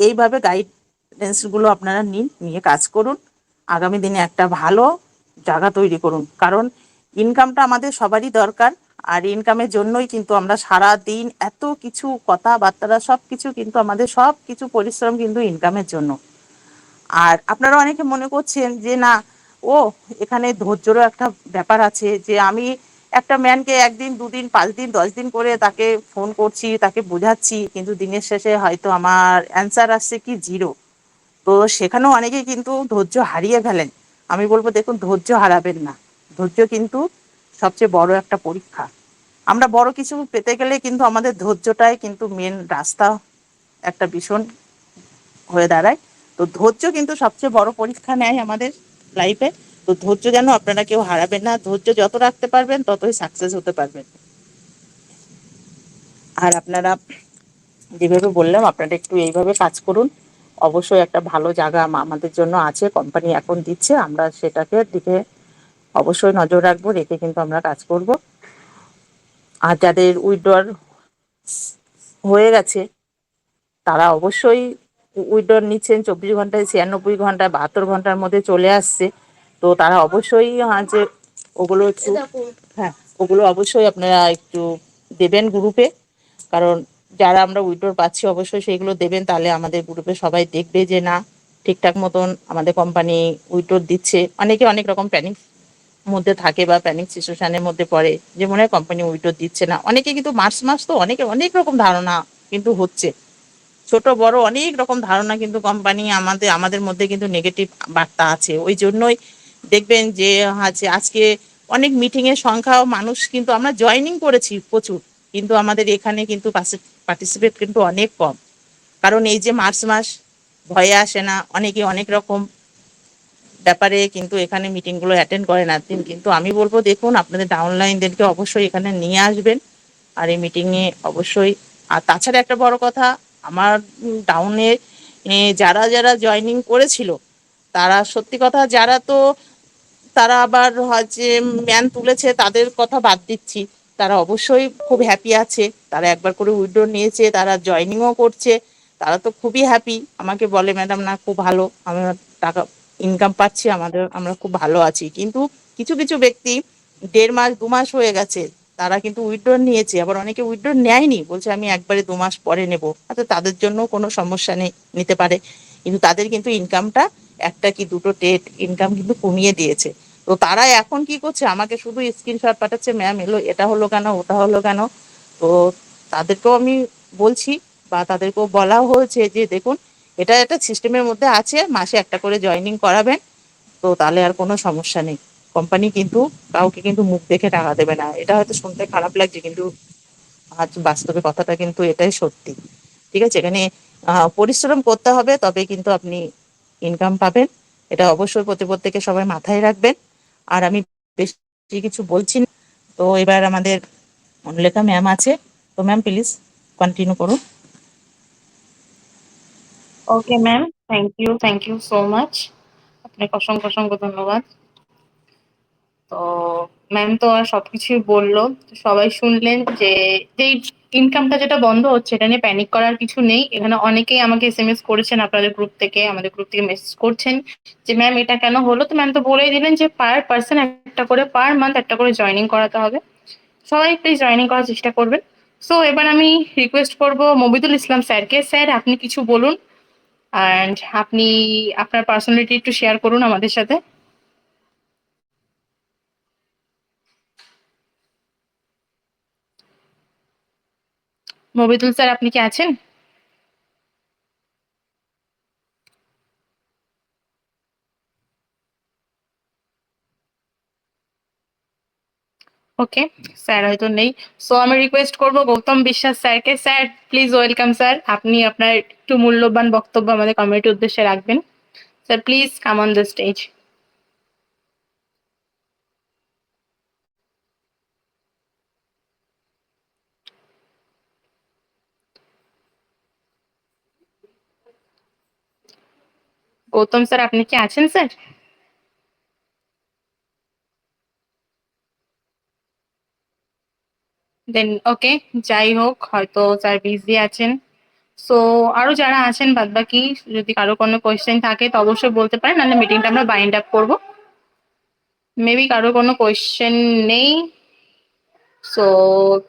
এইভাবে গাইডেন্সগুলো আপনারা নিয়ে কাজ করুন, আগামী দিনে একটা ভালো জায়গা তৈরি করুন। কারণ ইনকামটা আমাদের সবারই দরকার, আর ইনকামের জন্যই কিন্তু আমরা সারা দিন এত কিছু কথাবার্তা সবকিছু কিন্তু আমাদের সব কিছু পরিশ্রম কিন্তু ইনকামের জন্য। আর আপনারা অনেকে মনে করছেন যে না, ও এখানে ধৈর্যেরও একটা ব্যাপার আছে, যে আমি একটা ম্যানকে 1 দিন 2 দিন 5 দিন 10 দিন করে তাকে ফোন করছি, তাকে বোঝাচ্ছি, কিন্তু দিনের শেষে হয়তো আমার অ্যান্সার আসছে কি 0। তো সেখানেও অনেকেই কিন্তু ধৈর্য হারিয়ে ফেলেন। আমি বলবো দেখুন, ধৈর্য হারাবেন না। ধৈর্য কিন্তু সবচেয়ে বড় একটা পরীক্ষা। আমরা বড় কিছু পেতে গেলে কিন্তু আমাদের ধৈর্যটাই কিন্তু মেন রাস্তা একটা ভীষণ হয়ে দাঁড়ায়। তো ধৈর্য কিন্তু সবচেয়ে বড় পরীক্ষা নেয় আমাদের লাইফে। তো ধৈর্য যেন আপনারা কেউ হারাবেন না। ধৈর্য যত রাখতে পারবেন ততই সাকসেস হতে পারবেন। আর আপনারা যেভাবে বললাম, আপনারা একটু এইভাবে কাজ করুন। অবশ্যই একটা ভালো জায়গা আমাদের জন্য আছে, কোম্পানি এখন দিচ্ছে, আমরা সেটাকে দিকে অবশ্যই নজর রাখবো, রেখে কিন্তু আমরা কাজ করব। আর যাদের উইথড্রর হয়ে গেছে তারা অবশ্যই উইথড্রর নিচ্ছেন 24 ঘন্টায়, 96 ঘন্টায়, 72 ঘন্টার মধ্যে চলে আসছে। তো তারা অবশ্যই যে ওগুলো একটু, হ্যাঁ, ওগুলো অবশ্যই আপনারা একটু দেবেন গ্রুপে। কারণ যারা আমরা উইথড্রর পাচ্ছি অবশ্যই সেইগুলো দেবেন, তাহলে আমাদের গ্রুপে সবাই দেখবে যে না, ঠিকঠাক মতন আমাদের কোম্পানি উইথড্রর দিচ্ছে। অনেকে অনেক রকম প্যানিক মধ্যে থাকে বা প্যানিক সিচুয়েশনের মধ্যে পড়ে, যে মনে হয় কোম্পানি উইথড্রর দিচ্ছে না। অনেকে কিন্তু মার্চ মাস তো অনেকে অনেক রকম ধারণা কিন্তু হচ্ছে, ছোট বড় অনেক রকম ধারণা কিন্তু কোম্পানি আমাদের আমাদের মধ্যে কিন্তু নেগেটিভ বার্তা আছে। ওই জন্যই দেখবেন যে আছে আজকে অনেক মিটিং এর সংখ্যাও মানুষ কিন্তু আমরা জয়েনিং করেছি প্রচুর, কিন্তু আমাদের এখানে কিন্তু পার্টিসিপেট কিন্তু অনেক কম। কারণ এই যে মার্চ মাস ভয়ে আসে না, অনেকে অনেক রকম ব্যাপারে কিন্তু এখানে মিটিং গুলো অ্যাটেন্ড করে না। কিন্তু আমি বলবো দেখুন, আপনাদের ডাউনলাইনদেরকে অবশ্যই এখানে নিয়ে আসবেন, আর এই মিটিং এ অবশ্যই। আর তাছাড়া একটা বড় কথা, আমার ডাউনে যারা যারা জয়েনিং করেছিল, তারা সত্যি কথা, যারা তো তারা আবার হচ্ছে ম্যান তুলেছে তাদের কথা বাদ দিচ্ছি, তারা অবশ্যই খুব হ্যাপি আছে। তারা একবার করে উইথড্র নিয়েছে, তারা জয়েনিংও করছে, তারা তো খুবই হ্যাপি। আমাকে বলে ম্যাডাম না, খুব ভালো, আমরা টাকা ইনকাম পাচ্ছি, আমরা খুব ভালো আছি। কিন্তু কিছু কিছু ব্যক্তি 1.5 মাস 2 মাস হয়ে গেছে, তারা কিন্তু উইথড্র নিয়েছে, আবার অনেকে উইথড্র নেয়নি, বলছে আমি একবারে 2 মাস পরে নেব। আচ্ছা, তাদের জন্য কোনো সমস্যা নেই, নিতে পারে, কিন্তু তাদের কিন্তু ইনকামটা একটা কি দুটো টেট ইনকাম কিন্তু কমিয়ে দিয়েছে। তো তারা এখন কি করছে, আমাকে শুধু স্ক্রিনশট পাঠাচ্ছে, ম্যাম এলো, এটা হলো কেন, ওটা হলো কেন। তো তাদেরকেও আমি বলছি, বা তাদেরকেও বলা হয়েছে যে দেখুন, এটা একটা সিস্টেমের মধ্যে আছে, মাসে একটা করে জয়েনিং করাবেন, তো তাহলে আর কোনো সমস্যা নেই। কোম্পানি কিন্তু কাউকে কিন্তু মুখ দেখে টাকা দেবে না। এটা হয়তো শুনতে খারাপ লাগছে, কিন্তু আজ বাস্তবে কথাটা কিন্তু এটাই সত্যি। ঠিক আছে, এখানে পরিশ্রম করতে হবে, তবে কিন্তু আপনি ইনকাম পাবেন। এটা অবশ্যই প্রত্যেকে সবাই মাথায় রাখবেন। আর আমি বেশি কিছু বলছি না। তো এবার আমাদের অনুলেখা ম্যাম আছে, তো ম্যাম প্লিজ কন্টিনিউ করুন। Okay ma'am, thank you so much. আপনাকে অসংখ্য অসংখ্য ধন্যবাদ। তো ম্যাম তো আর সবকিছুই বললো, তো সবাই শুনলেন যে যেই ইনকামটা যেটা বন্ধ হচ্ছে, এটা নিয়ে প্যানিক করার কিছু নেই। এখানে অনেকেই আমাকে এসএমএস করেছেন, আপনাদের গ্রুপ থেকে, আমাদের গ্রুপ থেকে মেসেজ করছেন যে ম্যাম এটা কেন হলো। তো ম্যাম তো বলেই দিলেন যে পার পার্সন একটা করে, পার মান্থ একটা করে জয়েনিং করাতে হবে। সবাই প্লিজ জয়েনিং করার চেষ্টা করবেন। সো এবার আমি রিকোয়েস্ট করব মবিদুল ইসলাম স্যারকে। স্যার, আপনি কিছু বলুন, অ্যান্ড আপনি আপনার পার্সোনালিটি একটু শেয়ার করুন আমাদের সাথে। মবিদুল স্যার, আপনি কি আছেন? ওকে, স্যার হয়তো নেই। সো আমি রিকোয়েস্ট করব গৌতম বিশ্বাস স্যারকে। স্যার প্লিজ ওয়েলকাম স্যার, আপনি আপনার একটু মূল্যবান বক্তব্য আমাদের কমিটির উদ্দেশ্যে রাখবেন। Sir please come on the stage. Gautam sir, আপনি কি আছেন স্যার? দেন ওকে, যাই হোক, হয়তো স্যার বিজি আছেন। সো আরো যারা আছেন বাদ বাকি, যদি কারো কোনো কোয়েশ্চেন থাকে তো অবশ্যই বলতে পারেন, নাহলে মিটিংটা আমরা বাইন্ড আপ করবো। মেবি কারো কোনো কোয়েশ্চেন নেই। সো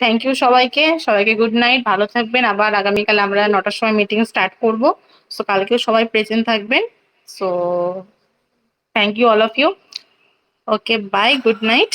থ্যাংক ইউ সবাইকে, সবাইকে গুড নাইট, ভালো থাকবেন। আবার আগামীকাল আমরা 9টার সময় মিটিং স্টার্ট করব। সো কালকেও সবাই প্রেজেন্ট থাকবেন। So thank you all of you. Okay bye, good night.